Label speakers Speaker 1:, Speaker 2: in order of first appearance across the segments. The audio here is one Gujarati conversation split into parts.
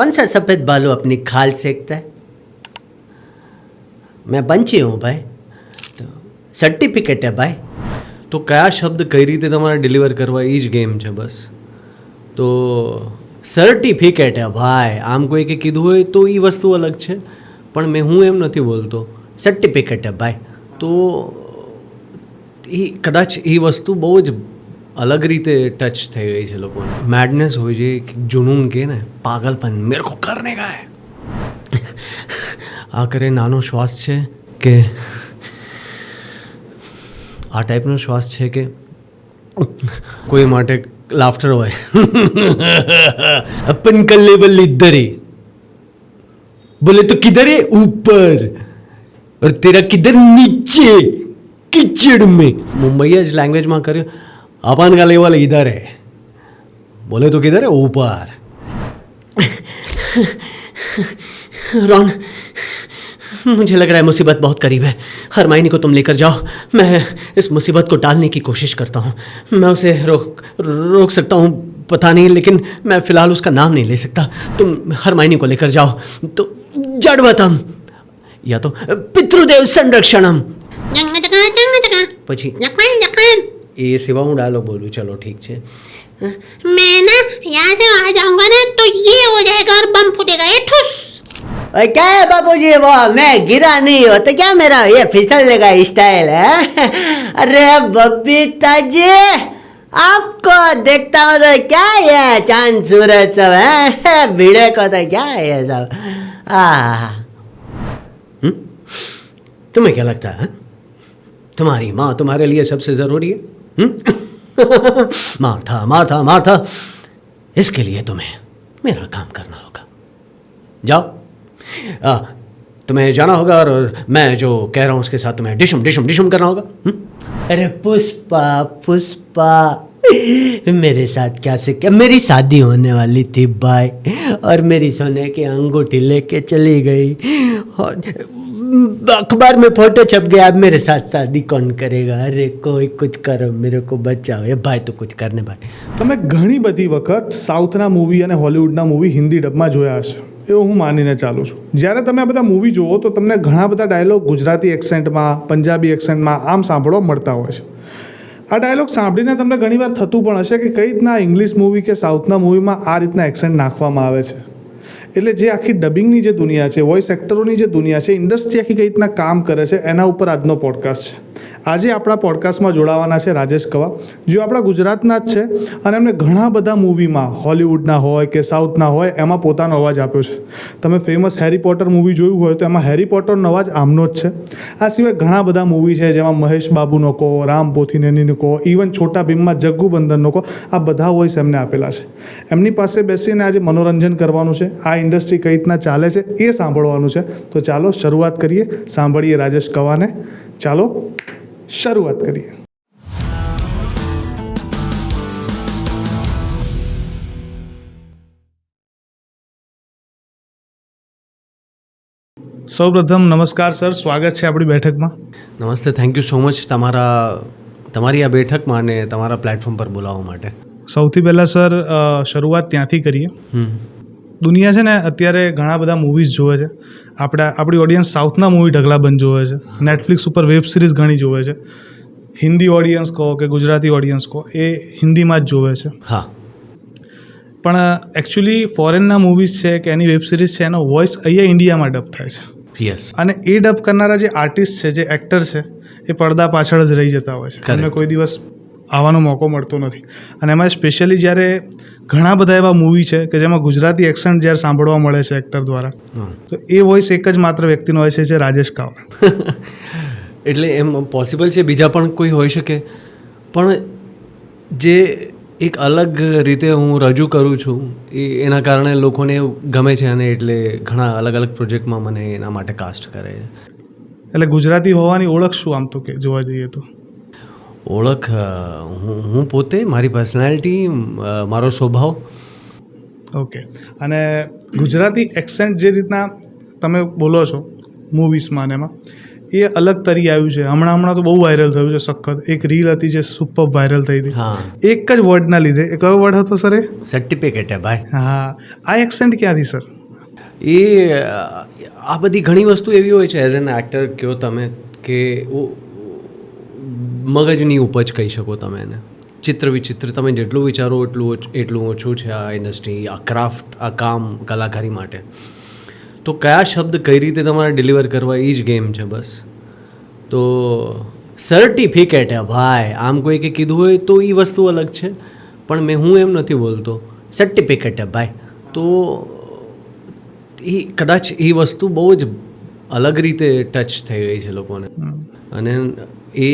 Speaker 1: कौन सा सफ़ेद बालू अपनी खाल सेकता है? मैं पंछी हूँ भाई, तो સર્ટિફિકેટ है भाई.
Speaker 2: તો કયા શબ્દ કઈ રીતે તમારે ડિલિવર કરવા એ જ ગેમ છે બસ. તો
Speaker 1: સર્ટિફિકેટ है भाई.
Speaker 2: આમ કોઈકે કીધું હોય તો એ વસ્તુ અલગ છે, પણ હું એમ નથી બોલતો.
Speaker 1: સર્ટિફિકેટ है भाई.
Speaker 2: તો એ કદાચ એ વસ્તુ બહુ જ અલગ રીતે ટચ થઈ ગઈ છે લોકોને. મેડનેસ હોય છે, જુનૂન કે ને, પાગલપન, મેરે કો કરને કા હે. આ કરે નાનો શ્વાસ છે કે આ ટાઈપનો શ્વાસ છે કે કોઈ માટે લાફ્ટર હોય.
Speaker 1: अपन का लेवल इधर है, बोले तो किधर है? ऊपर. और तेरा किधर? नीचे कीचड़ में.
Speaker 2: मुंबई જ લેંગ્વેજમાં કર્યું. अपन का लेवल इधर है, बोले तो किधर है? ऊपर.
Speaker 1: रॉन, मुझे लग रहा है मुसीबत बहुत करीब है. हरमाइनी को तुम लेकर जाओ. मैं इस मुसीबत को टालने की कोशिश करता हूँ. मैं उसे रोक सकता हूँ पता नहीं, लेकिन मैं फ़िलहाल उसका नाम नहीं ले सकता. तुम हरमाइनी को लेकर जाओ. तो जड़वतम या तो पितृदेव संरक्षणम. પછી
Speaker 2: એ સિવા હું ડાયલોગ બોલું. ચલો ઠીક છે.
Speaker 3: मैं ना यहाँ से वहाँ जाऊंगा ना तो ये हो जाएगा और बम फूटेगा. ये ठुस.
Speaker 1: क्या है बाबूजी, वो मैं गिरा नहीं हो तो क्या मेरा ये फिसलने स्टाइल है? अरे बबीता जी, आपको देखता हूँ तो क्या ये चांद सूरज सब है, भिड़े को तो क्या है ये सब. तुम्हें क्या लगता है? तुम्हारी माँ तुम्हारे लिए सबसे ज़रूरी है? मार्था मार्था मार्था, इसके लिए तुम्हें मेरा काम करना होगा. जाओ, तुम्हें जाना होगा और मैं जो कह रहा हूँ उसके साथ तुम्हें डिशम डिशम डिशम करना होगा. अरे पुष्पा पुष्पा, मेरे साथ क्या से क्या, मेरी शादी होने वाली थी भाई, और मेरी सोने की अंगूठी लेके चली गई और अखबार में फोटो छप गया. अब मेरे साथ शादी कौन करेगा? अरे कोई कुछ करो, मेरे को बचाओ. એ ભાઈ તો कुछ કરને ભાઈ.
Speaker 4: તમે ઘણી બધી વખત સાઉથના મૂવી અને હોલિવૂડના મૂવી હિન્દી ડબમાં જોયા હશે, એવું હું માનીને ચાલું છું. જ્યારે તમે આ બધા મૂવી જુઓ તો તમને ઘણા બધા ડાયલોગ ગુજરાતી એક્સેન્ટમાં, પંજાબી એક્સેન્ટમાં આમ સાંભળવા મળતા હોય છે. આ ડાયલોગ સાંભળીને તમને ઘણીવાર થતું પણ હશે કે કઈ રીતના ઇંગ્લિશ મૂવી કે સાઉથના મૂવીમાં આ રીતના એક્સેન્ટ નાખવામાં આવે છે. એટલે જે આખી ડબિંગની જે દુનિયા છે, વોઇસ એક્ટરોની જે દુનિયા છે, ઇન્ડસ્ટ્રી આખી કઈ રીતના કામ કરે છે, એના ઉપર આજનો પોડકાસ્ટ છે. આજે આપણા પોડકાસ્ટમાં જોડાવાના છે રાજેશ કવા, જે આપણા ગુજરાતના જ છે અને એમણે ઘણા બધા મૂવીમાં, હોલિવૂડના હોય કે સાઉથના હોય, એમાં પોતાનો અવાજ આપ્યો છે. તમે ફેમસ હેરી પોટર મૂવી જોયું હોય તો એમાં હેરી પોટરનો અવાજ આમનો જ છે. આ સિવાય ઘણા બધા મૂવી છે જેમાં મહેશ બાબુનો કહો, રામ પોથીનેનીનો કહો, ઇવન છોટા ભીમમાં જગ્ગુ બંદરનો કહો, આ બધા વોઇસ એમને આપેલા છે. એમની પાસે બેસીને આજે મનોરંજન કરવાનું છે, આ ઇન્ડસ્ટ્રી કઈ રીતના ચાલે છે એ સાંભળવાનું છે. તો ચાલો શરૂઆત કરીએ, સાંભળીએ રાજેશ કવાને. ચાલો શરૂઆત કરીએ. સૌપ્રથમ નમસ્કાર સર, સ્વાગત છે આપણી બેઠકમાં.
Speaker 2: નમસ્તે, થેન્ક યુ સો મચ તમારી આ બેઠકમાં અને તમારા પ્લેટફોર્મ પર બોલાવવા માટે.
Speaker 4: સૌથી પહેલાં સર શરૂઆત ત્યાંથી કરીએ. દુનિયા છે ને અત્યારે ઘણા બધા મૂવીઝ જોવે છે. આપણી ઓડિયન્સ સાઉથના મૂવી ઢગલાબંધ જોવે છે, નેટફ્લિક્સ ઉપર વેબ સિરીઝ ઘણી જોવે છે. હિન્દી ઓડિયન્સ કહો કે ગુજરાતી ઓડિયન્સ કહો, એ હિન્દીમાં જ જોવે છે.
Speaker 2: હા,
Speaker 4: પણ એકચ્યુઅલી ફોરેનના મૂવીઝ છે કે એની વેબ સિરીઝ છે, એનો વોઇસ અહીંયા ઇન્ડિયામાં ડબ થાય છે.
Speaker 2: યસ.
Speaker 4: અને એ ડબ કરનારા જે આર્ટિસ્ટ છે, જે એક્ટર છે, એ પડદા પાછળ જ રહી જતા હોય છે. એમને કોઈ દિવસ આવવાનો મોકો મળતો નથી. અને એમાં સ્પેશિયલી જ્યારે ઘણા બધા એવા મૂવી છે કે જેમાં ગુજરાતી એક્સન્ટ જ્યારે સાંભળવા મળે છે એક્ટર દ્વારા, તો એ વોઇસ એક જ માત્ર વ્યક્તિનો હોય છે, જે રાજેશ કવા.
Speaker 2: એટલે એમ પોસિબલ છે બીજા પણ કોઈ હોઈ શકે, પણ જે એક અલગ રીતે હું રજૂ કરું છું એના કારણે લોકોને ગમે છે, અને એટલે ઘણા અલગ અલગ પ્રોજેક્ટમાં મને એના માટે કાસ્ટ કરે છે.
Speaker 4: એટલે ગુજરાતી હોવાની ઓળખ શું આમ તો કે જોવા જઈએ તો?
Speaker 2: ઓળખ હું પોતે, મારી પર્સનાલિટી, મારો સ્વભાવ.
Speaker 4: ઓકે. અને ગુજરાતી એક્સેન્ટ જે રીતના તમે બોલો છો મૂવીઝમાં ને એમાં, એ અલગ તરી આવ્યું છે. હમણાં તો બહુ વાયરલ થયું છે સખત. એક રીલ હતી જે સુપર વાયરલ થઈ હતી,
Speaker 1: હા,
Speaker 4: એક જ વર્ડના લીધે. એ કયો વર્ડ હતો સર? એ
Speaker 1: સર્ટિફિકેટ હે ભાઈ.
Speaker 4: હા, આ એક્સેન્ટ ક્યાંથી સર?
Speaker 1: એ આ બધી ઘણી વસ્તુ એવી હોય છે એઝ એન એક્ટર કહો તમે કે મગજની ઉપજ કહી શકો તમે એને. ચિત્ર વિચિત્ર તમે જેટલું વિચારો એટલું ઓછું છે આ ઇન્ડસ્ટ્રી, આ ક્રાફ્ટ, આ કામ કલાકારી માટે. તો કયા શબ્દ કઈ રીતે તમારે ડિલિવર કરવા એ જ ગેમ છે બસ. તો સર્ટિફિકેટ હે ભાઈ, આમ કોઈ કે કીધું હોય તો એ વસ્તુ અલગ છે, પણ હું એમ નથી બોલતો. સર્ટિફિકેટ હે ભાઈ. તો એ કદાચ એ વસ્તુ બહુ જ અલગ રીતે ટચ થઈ ગઈ છે લોકોને, અને એ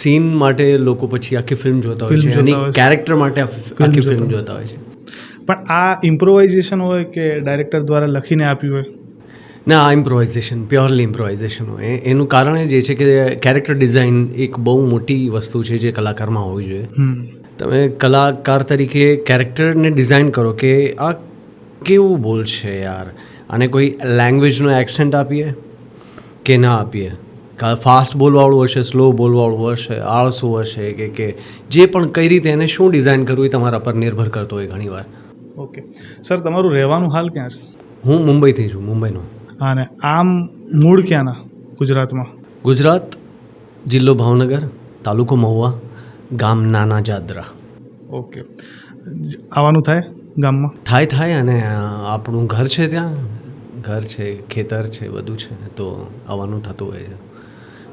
Speaker 1: સીન માટે લોકો પછી આખી ફિલ્મ જોતા હોય છે, અને કેરેક્ટર માટે આખી ફિલ્મ જોતા હોય છે.
Speaker 4: પણ આ ઇમ્પ્રોવાઇઝેશન હોય કે ડાયરેક્ટર દ્વારા લખીને આપ્યું હોય?
Speaker 1: ના, આ ઇમ્પ્રોવાઇઝેશન, પ્યોરલી ઇમ્પ્રોવાઇઝેશન હોય. એનું કારણ જ એ છે કે કેરેક્ટર ડિઝાઇન એક બહુ મોટી વસ્તુ છે જે કલાકારમાં હોવી જોઈએ. તમે કલાકાર તરીકે કેરેક્ટરને ડિઝાઇન કરો કે આ કેવું બોલશે યાર, આને કોઈ લેંગ્વેજનો એક્સેન્ટ આપીએ કે ના આપીએ, ફાસ્ટ બોલવાળું હશે, સ્લો બોલવાળું હશે, આળસુ હશે કે જે પણ કઈ રીતે એને શું ડિઝાઇન કરવું એ તમારા પર નિર્ભર કરતો હોય ઘણીવાર.
Speaker 4: ઓકે સર, તમારું રહેવાનું હાલ ક્યાં છે?
Speaker 1: હું મુંબઈથી છું, મુંબઈનો.
Speaker 4: હા, ને આમ મૂળ ક્યાંના ગુજરાતમાં?
Speaker 1: ગુજરાત, જિલ્લો ભાવનગર, તાલુકો મહુવા, ગામ નાના જાદરા.
Speaker 4: ઓકે, આવવાનું થાય ગામમાં?
Speaker 1: થાય અને આપણું ઘર છે ત્યાં, ઘર છે, ખેતર છે, બધું છે, તો આવવાનું થતું હોય છે.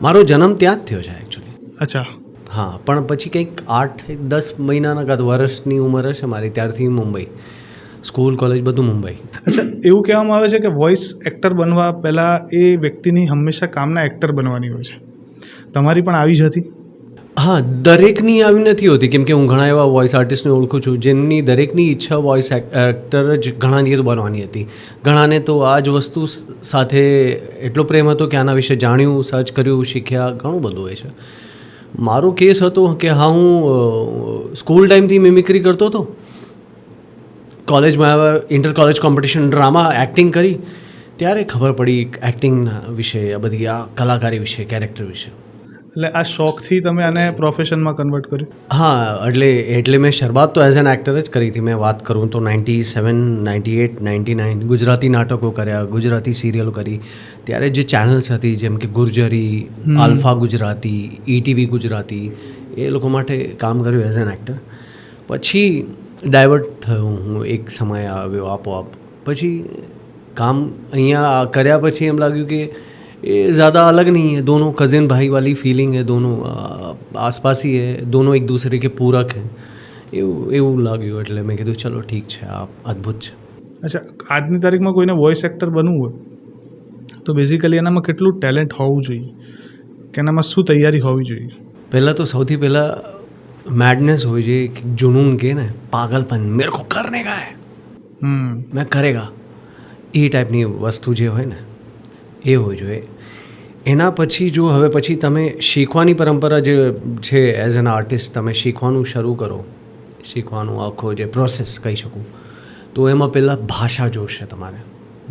Speaker 1: મારો જન્મ ત્યાં જ થયો છે એકચ્યુઅલી.
Speaker 4: અચ્છા.
Speaker 1: હા, પણ પછી કંઈક 8-10 મહિનાના કાં વર્ષની ઉંમર હશે મારી ત્યારથી મુંબઈ, સ્કૂલ કોલેજ બધું મુંબઈ.
Speaker 4: અચ્છા, એવું કહેવામાં આવે છે કે વોઇસ એક્ટર બનવા પહેલાં એ વ્યક્તિની હંમેશા કામના એક્ટર બનવાની હોય છે. તમારી પણ આવી જ હતી?
Speaker 1: હા, દરેકની આવી નથી હોતી, કેમ કે હું ઘણા એવા વોઇસ આર્ટિસ્ટને ઓળખું છું જેમની દરેકની ઈચ્છા વોઇસ એક્ટર જ ઘણાની તો બનવાની હતી. ઘણાને તો આ જ વસ્તુ સાથે એટલો પ્રેમ હતો કે આના વિશે જાણ્યું, સર્ચ કર્યું, શીખ્યા, ઘણું બધું હોય છે. મારો કેસ હતો કે હા, હું સ્કૂલ ટાઈમથી મિમિક્રી કરતો હતો. કોલેજમાં આવ્યા, inter college competition drama acting કરી, ત્યારે ખબર પડી એક્ટિંગના વિશે, આ બધી આ કલાકારી વિશે, કેરેક્ટર વિશે.
Speaker 4: એટલે આ શોખથી તમે આને પ્રોફેશનમાં કન્વર્ટ કર્યું?
Speaker 1: હા, એટલે મેં શરૂઆત તો એઝ એન એક્ટર જ કરી હતી. મેં વાત કરું તો 97, 98, 99 ગુજરાતી નાટકો કર્યા, ગુજરાતી સિરિયલો કરી. ત્યારે જે ચેનલ્સ હતી જેમ કે ગુર્જરી, આલ્ફા ગુજરાતી, ETV ગુજરાતી, એ લોકો માટે કામ કર્યું એઝ એન એક્ટર. પછી ડાયવર્ટ થયો હું, એક સમય આવ્યો આપોઆપ. પછી કામ અહીંયા કર્યા પછી એમ લાગ્યું કે ये ज़्यादा अलग नहीं है, दोनों कज़िन भाई वाली फीलिंग है, दोनों आसपास ही है, दोनों एक दूसरे के पूरक हैं. એવું લાગ્યું એટલે મેં કીધું ચલો ઠીક છે, આ અદ્ભુત છે.
Speaker 4: અચ્છા, આજની તારીખમાં કોઈને વોઇસ એક્ટર બનવું હોય તો બેઝિકલી એનામાં કેટલું ટેલેન્ટ હોવું જોઈએ, કે એનામાં શું તૈયારી હોવી જોઈએ?
Speaker 1: પહેલાં તો સૌથી પહેલાં મેડનેસ હોવી જોઈએ, જુનૂન કે ને, પાગલપન, મેરે કો કરને કા હૈ, મેં કરેગા, એ ટાઈપની વસ્તુ જે હોય ને એ હોવી જોઈએ. એના પછી જો હવે પછી તમે શીખવાની પરંપરા જે છે એઝ એન આર્ટિસ્ટ, તમે શીખવાનું શરૂ કરો, શીખવાનું આખો જે પ્રોસેસ કહી શકું, તો એમાં પહેલાં ભાષા જોશે તમારે.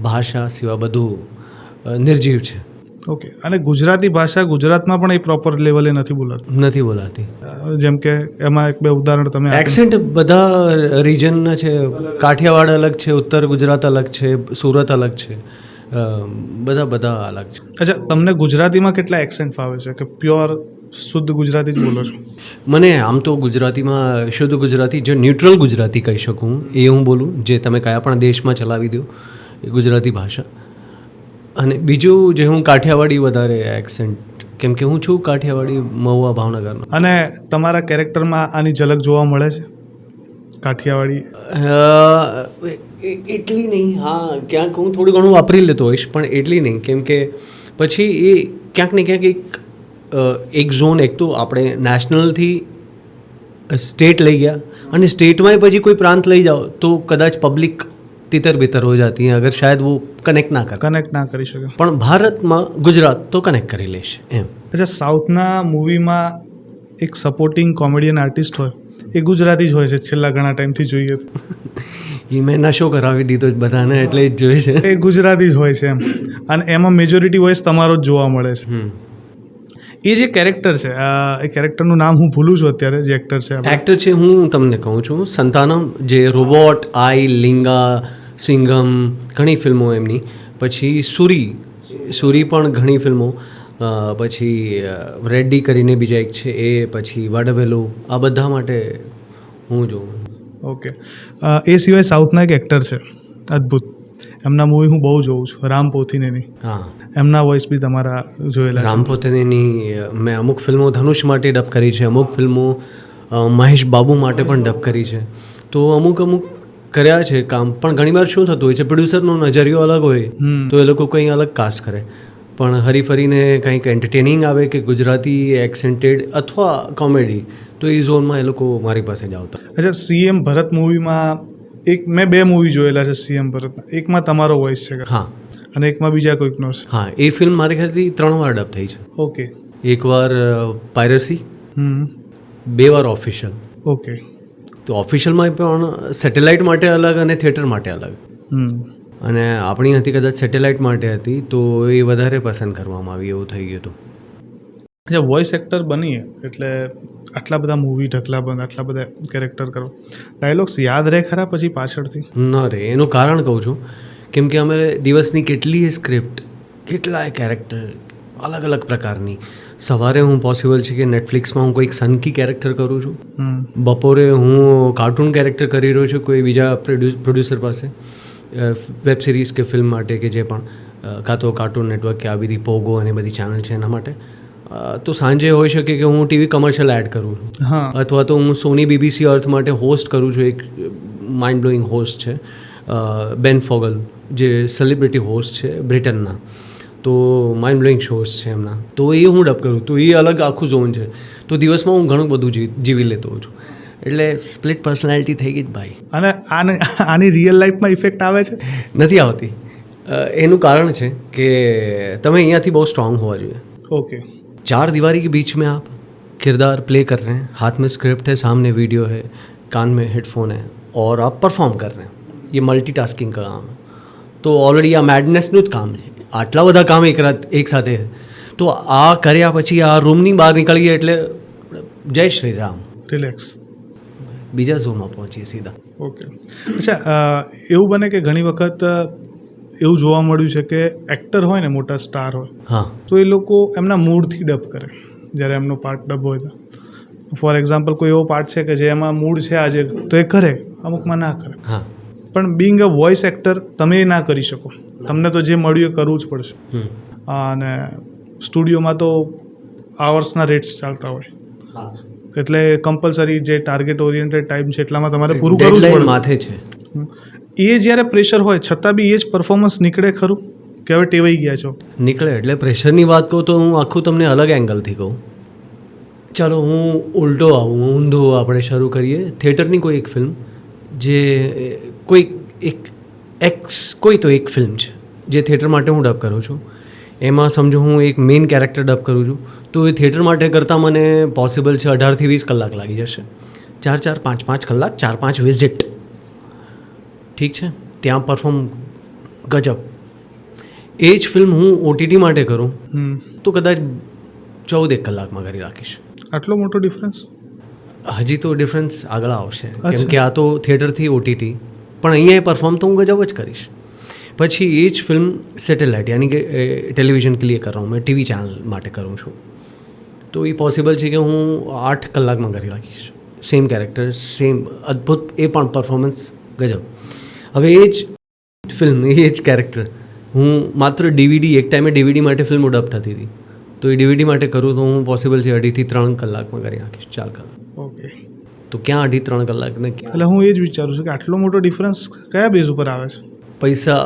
Speaker 1: ભાષા સિવાય બધું નિર્જીવ છે.
Speaker 4: ઓકે, અને ગુજરાતી ભાષા ગુજરાતમાં પણ એ પ્રોપર લેવલે નથી
Speaker 1: બોલાતી.
Speaker 4: જેમ કે એમાં એક બે ઉદાહરણ તમે?
Speaker 1: એક્સેન્ટ બધા રિજનના છે. કાઠિયાવાડ અલગ છે, ઉત્તર ગુજરાત અલગ છે, સુરત અલગ છે, બધા અલગ છે.
Speaker 4: અચ્છા, તમને ગુજરાતીમાં કેટલા એક્સેન્ટ ફાવે છે કે પ્યોર શુદ્ધ ગુજરાતી જ બોલો છો?
Speaker 1: મને આમ તો ગુજરાતીમાં શુદ્ધ ગુજરાતી, જે ન્યુટ્રલ ગુજરાતી કહી શકું એ હું બોલું, જે તમે કયા પણ દેશમાં ચલાવી દો એ ગુજરાતી ભાષા. અને બીજું જે હું કાઠિયાવાડી વધારે એક્સેન્ટ, કેમ કે હું છું કાઠિયાવાડી, મહુવા, ભાવનગરનો.
Speaker 4: અને તમારા કેરેક્ટરમાં આની ઝલક જોવા મળે છે કાઠિયાવાડી?
Speaker 1: એટલી નહીં, હા, ક્યાંક હું થોડું ઘણું વાપરી લેતો હોઈશ, પણ એટલી નહીં, કેમ કે પછી એ ક્યાંક ને ક્યાંક એક ઝોન, એક તો આપણે નેશનલથી સ્ટેટ લઈ ગયા, અને સ્ટેટમાં પછી કોઈ પ્રાંત લઈ જાઓ તો કદાચ પબ્લિક तितर बितर हो जाती हैं, अगर शायद वो कनेक्ट ना કરી શકે. પણ ભારતમાં ગુજરાત તો કનેક્ટ કરી લેશે એમ.
Speaker 4: અચ્છા, સાઉથના મૂવીમાં એક સપોર્ટિંગ કોમેડિયન આર્ટિસ્ટ હોય, એ ગુજરાતી જ હોય છે છેલ્લા ઘણા ટાઈમથી જોઈએ તો.
Speaker 1: એ મેં નશો કરાવી દીધો જ બધાને, એટલે જ જોઈએ છે.
Speaker 4: એ ગુજરાતી જ હોય છે એમ, અને એમાં મેજોરિટી વોઇસ તમારો જ જોવા મળે છે. એ જે કેરેક્ટર છે એ કેરેક્ટરનું નામ હું ભૂલું છું અત્યારે, જે એક્ટર છે આપણે.
Speaker 2: એક્ટર છે, હું તમને કહું છું, સંતાનમ, જે રોબોટ, આઈ, લિંગા, સિંઘમ, ઘણી ફિલ્મો એમની. પછી સુરી પણ ઘણી ફિલ્મો. પછી રેડ્ડી કરીને બીજા એક છે એ, પછી વાડવેલુ, આ બધા માટે હું જોઉં.
Speaker 4: ઓકે. એ સિવાય સાઉથના એક એક્ટર છે અદ્ભુત, એમના મૂવી હું બહુ જોઉં છું, રામ પોથીનેની.
Speaker 2: હા,
Speaker 4: એમના વોઇસ બી તમારા જોયેલા છે.
Speaker 2: રામ પોતેની મેં અમુક ફિલ્મો ધનુષ માટે ડબ કરી છે, અમુક ફિલ્મો મહેશ બાબુ માટે પણ ડબ કરી છે. તો અમુક કર્યા છે કામ. પણ ઘણીવાર શું થતું હોય છે, પ્રોડ્યુસરનો નજરિયો અલગ હોય તો એ લોકો કંઈ અલગ કાસ્ટ કરે. પણ હરીફરીને કંઈક એન્ટરટેનિંગ આવે કે ગુજરાતી એક્સેન્ટેડ અથવા કોમેડી, તો એ ઝોનમાં એ લોકો મારી પાસે જ આવતા.
Speaker 4: અચ્છા, સીએમ ભરત મૂવીમાં મેં 2 મૂવી જોયેલા છે સીએમ ભરતના. એકમાં તમારો વોઇસ છે
Speaker 2: હા
Speaker 4: અને એકમાં બીજા કોઈકનો છે.
Speaker 2: હા, એ ફિલ્મ મારી ખ્યાલથી 3 વાર ડબ થઈ છે.
Speaker 4: ઓકે.
Speaker 2: એકવાર પાયરસી, 2 વાર ઓફિશિયલ.
Speaker 4: ઓકે.
Speaker 2: તો ઓફિશિયલમાં પણ સેટેલાઇટ માટે અલગ અને થિયેટર માટે અલગ. અને આપણી હતી કદાચ સેટેલાઇટ માટે હતી, તો એ વધારે પસંદ કરવામાં આવી, એવું થઈ ગયું હતું.
Speaker 4: અચ્છા, વોઇસ એક્ટર બનીએ એટલે આટલા બધા મૂવી ઢગલા બંધ, આટલા બધા કેરેક્ટર કરો, ડાયલોગ્સ યાદ રહે ખરા પછી પાછળથી?
Speaker 2: ન રે, એનું કારણ કહું છું, કેમ કે અમે દિવસની કેટલીય સ્ક્રિપ્ટ, કેટલાય કેરેક્ટર, અલગ અલગ પ્રકારની. સવારે હું પોસિબલ છે કે નેટફ્લિક્સમાં હું કોઈક સનકી કેરેક્ટર કરું છું, બપોરે હું કાર્ટૂન કેરેક્ટર કરી રહ્યો છું કોઈ બીજા પ્રોડ્યુસર પાસે, વેબ સિરીઝ કે ફિલ્મ માટે કે જે પણ, કાં તો કાર્ટૂન નેટવર્ક કે આ બધી પોગો અને બધી ચેનલ છે એના માટે. તો સાંજે હોઈ શકે કે હું ટીવી કમર્શિયલ એડ કરું છું, અથવા તો હું સોની BBC અર્થ માટે હોસ્ટ કરું છું. એક માઇન્ડ બ્લોઈંગ હોસ્ટ છે બેન ફોગલ, જે સેલિબ્રિટી હોસ્ટ છે બ્રિટનના. તો માઇન્ડ બ્લોઈંગ શોઝ છે એમના, તો એ હું ડબ કરું. તો એ અલગ આખું ઝોન છે. તો દિવસમાં હું ઘણું બધું જીવી લેતો હોઉં છું. એટલે સ્પ્લિટ પર્સનાલિટી થઈ ગઈ જ ભાઈ.
Speaker 4: અને આની રિયલ લાઈફમાં ઇફેક્ટ આવે છે?
Speaker 2: નથી આવતી. એનું કારણ છે કે તમે અહીંયાથી બહુ સ્ટ્રાંગ હોવા જોઈએ.
Speaker 4: ओके.
Speaker 2: 4 दीवारी के बीच में आप किरदार प्ले कर रहे हैं, हाथ में स्क्रिप्ट है, सामने वीडियो है, कान में हेडफोन है और आप परफॉर्म कर रहे हैं. ये मल्टीटास्किंग का काम है. તો ઓલરેડી આ મેડનેસનું જ કામ છે. આટલા બધા કામ એક સાથે. તો આ કર્યા પછી આ રૂમની બહાર નીકળીએ એટલે જય શ્રી રામ,
Speaker 4: રિલેક્સ,
Speaker 2: બીજા ઝોનમાં પહોંચીએ સીધા.
Speaker 4: ઓકે. અચ્છા, એવું બને કે ઘણી વખત એવું જોવા મળ્યું છે કે એક્ટર હોય ને, મોટા સ્ટાર હોય,
Speaker 2: હા,
Speaker 4: તો એ લોકો એમના મૂડથી ડબ કરે જ્યારે એમનો પાર્ટ ડબ હોય તો. ફોર એક્ઝામ્પલ, કોઈ એવો પાર્ટ છે કે જે એમાં મૂડ છે આજે, તો એ કરે, અમુકમાં ના કરે.
Speaker 2: હા,
Speaker 4: પણ બિંગ અ વોઇસ એક્ટર તમે એ ના કરી શકો. તમને તો જે મળ્યું એ કરવું જ પડશે. અને સ્ટુડિયોમાં તો આવર્સના રેટ્સ ચાલતા હોય, એટલે કમ્પલસરી જે ટાર્ગેટ ઓરિએન્ટેડ ટાઈમ છે એટલામાં તમારે પૂરું કરવું જ પડે.
Speaker 2: માથે છે
Speaker 4: એ જ્યારે પ્રેશર હોય છતાં બી એ જ પરફોર્મન્સ નીકળે ખરું કે હવે ટેવાઈ ગયા છો?
Speaker 2: નીકળે. એટલે પ્રેશરની વાત કહું તો હું આખું તમને અલગ એંગલથી કહું. ચાલો હું ઉલટો આવું, ઊંધો આપણે શરૂ કરીએ. થિયેટરની કોઈ એક ફિલ્મ, જે કોઈ તો એક ફિલ્મ છે જે થિયેટર માટે હું ડબ કરું છું. એમાં સમજો હું એક મેઇન કેરેક્ટર ડબ કરું છું, તો એ થિયેટર માટે કરતાં મને પોસિબલ છે 18 થી 20 કલાક લાગી જશે. 4-4, 5-5 કલાક, 4-5 વિઝિટ. ઠીક છે, ત્યાં પરફોર્મ ગજબ. એ જ ફિલ્મ હું OTT માટે કરું તો કદાચ 14 કલાકમાં કરી રાખીશ.
Speaker 4: આટલો મોટો ડિફરન્સ?
Speaker 2: હજી તો ડિફરન્સ આગળ આવશે, કેમ કે આ તો થિયેટરથી OTT, પણ અહીંયા એ પરફોર્મ તો હું ગજબ જ કરીશ. પછી એ જ ફિલ્મ સેટેલાઇટ યાની કે ટેલિવિઝન કે લીએ કર રહા હું, મેં ટીવી ચેનલ માટે કરું છું, તો એ પોસિબલ છે કે હું 8 કલાકમાં કરી રાખીશ. સેમ કેરેક્ટર, સેમ અદ્ભુત, એ પણ પરફોર્મન્સ ગજબ. હવે એ જ ફિલ્મ, એ જ કેરેક્ટર હું માત્ર DVD, એક ટાઈમે DVD માટે ફિલ્મ ડબ થતી હતી, તો એ DVD માટે કરું તો હું પોસિબલ છે 2.5 થી 3 કલાકમાં કરી નાખીશ, 4 કલાક.
Speaker 4: ઓકે.
Speaker 2: તો ક્યાં 2.5-3 કલાક ને ક્યાં?
Speaker 4: એટલે હું એ જ વિચારું છું કે આટલો મોટો ડિફરન્સ કયા બેઝ ઉપર આવે છે?
Speaker 2: પૈસા,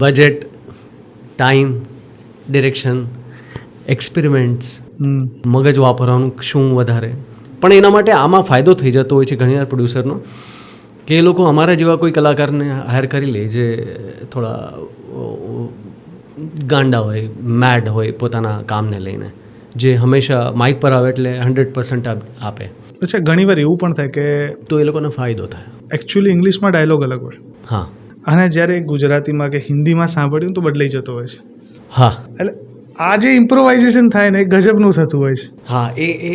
Speaker 2: બજેટ, ટાઈમ, ડિરેક્શન, એક્સપેરિમેન્ટ્સ, મગજ વાપરવાનું શું વધારે. પણ એના માટે આમાં ફાયદો થઈ જતો હોય છે ઘણીવાર પ્રોડ્યુસરનો, કે એ લોકો અમારા જેવા કોઈ કલાકારને હાયર કરી લે જે થોડા ગાંડા હોય, મેડ હોય પોતાના કામને લઈને, જે હંમેશા માઇક પર આવે એટલે 100% આપે.
Speaker 4: અચ્છા, ઘણીવાર એવું પણ થાય કે
Speaker 2: તો એ લોકોને ફાયદો થાય.
Speaker 4: એકચ્યુઅલી ઇંગ્લિશમાં ડાયલોગ અલગ હોય,
Speaker 2: હા,
Speaker 4: અને જ્યારે ગુજરાતીમાં કે હિન્દીમાં સાંભળ્યું તો બદલાઈ જતો હોય છે.
Speaker 2: હા,
Speaker 4: એટલે આ જે ઇમ્પ્રોવાઇઝેશન થાય ને એ ગજબનું થતું હોય છે.
Speaker 2: હા,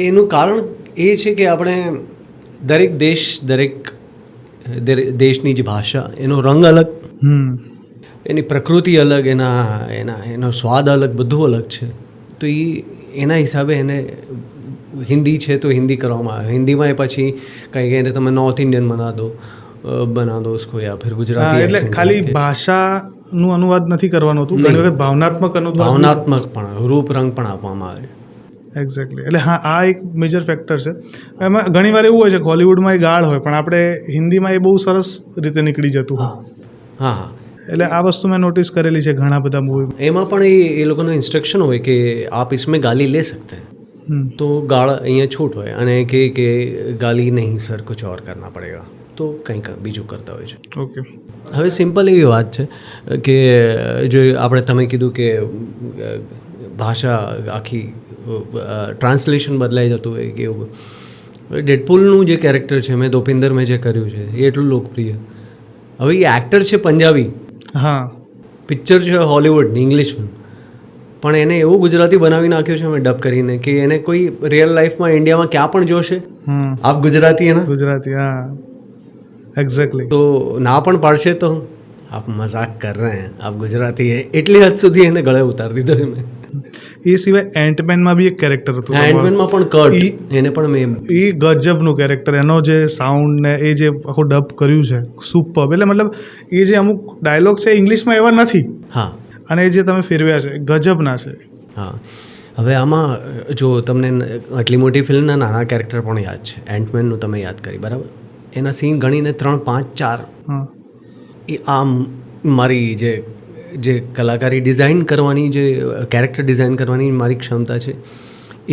Speaker 2: એનું કારણ એ છે કે આપણે દરેક દેશની જે ભાષા, એનો રંગ અલગ, એની પ્રકૃતિ અલગ, એનો સ્વાદ અલગ, બધું અલગ છે. તો એના હિસાબે એને હિન્દી છે તો હિન્દી કરવામાં આવે, હિન્દીમાં એ પછી કંઈ એને તમે નોર્થ ઇન્ડિયન બના દો उसको યા ફિર ગુજરાતી.
Speaker 4: એટલે ખાલી ભાષાનું અનુવાદ નથી કરવાનું હતું, ઘણી વખત
Speaker 2: ભાવનાત્મક પણ રૂપ રંગ પણ આપવામાં આવે.
Speaker 4: એક્ઝેક્ટલી. એટલે હા, આ એક મેજર ફેક્ટર છે. એમાં ઘણી વાર એવું હોય છે કે હોલિવૂડમાં એ ગાળ હોય, પણ આપણે હિન્દીમાં એ બહુ સરસ રીતે નીકળી જતું હોય.
Speaker 2: હા,
Speaker 4: એટલે આ વસ્તુ મેં નોટિસ કરેલી છે ઘણા બધા મૂવીમાં.
Speaker 2: એમાં પણ એ લોકોનો ઇન્સ્ટ્રક્શન હોય કે આપ इसमें गाली ले सकते हैं, તો ગાળ અહીંયા છૂટ હોય અને કે ગાલી નહીં સર, કુછ ઓર કરना पड़ेगा, તો કંઈક બીજું કરતા હોય છે.
Speaker 4: ઓકે.
Speaker 2: હવે સિમ્પલ એવી વાત છે કે જો તમે કીધું કે ભાષા આખી ટ્રાન્સલેશન બદલાઈ જતું હોય કે એવું. ડેડપૂલનું જે કેરેક્ટર છે દોપિંદર મેં જે કર્યું છે એ એટલું લોકપ્રિય. હવે એ એક્ટર છે પંજાબી,
Speaker 4: હા,
Speaker 2: પિક્ચર છે હોલિવૂડની ઇંગ્લિશમાં, પણ એને એવું ગુજરાતી બનાવી નાખ્યું છે મેં ડબ કરીને કે એને કોઈ રિયલ લાઈફમાં ઇન્ડિયામાં ક્યાં પણ જોશે આપ ગુજરાતી હે ના,
Speaker 4: ગુજરાતી. હા, એક્ઝેક્ટલી.
Speaker 2: તો ના પણ પાડશે તો આપ મજાક કર રહે હૈ, આપ ગુજરાતી હે, એટલી હદ સુધી એને ગળે ઉતારી દીધો મેં.
Speaker 4: એ સિવાય એન્ટમેનમાં બી એક કેરેક્ટર હતું.
Speaker 2: એન્ટમેનમાં પણ કટ, એને પણ મેં
Speaker 4: એ ગજબનું કેરેક્ટર, એનો જે સાઉન્ડ ને એ જે આખું ડબ કર્યું છે સુપર. એટલે મતલબ એ જે અમુક ડાયલોગ છે ઇંગ્લિશમાં એવા નથી,
Speaker 2: હા,
Speaker 4: અને એ જે તમે ફેરવ્યા છે ગજબના છે.
Speaker 2: હા. હવે આમાં જો તમને આટલી મોટી ફિલ્મના નાના કેરેક્ટર પણ યાદ છે. એન્ટમેનનું તમે યાદ કરી, બરાબર? એના સીન ગણીને 3, 5, 4. એ આમ મારી જે કલાકારી ડિઝાઇન કરવાની, જે કેરેક્ટર ડિઝાઇન કરવાની મારી ક્ષમતા છે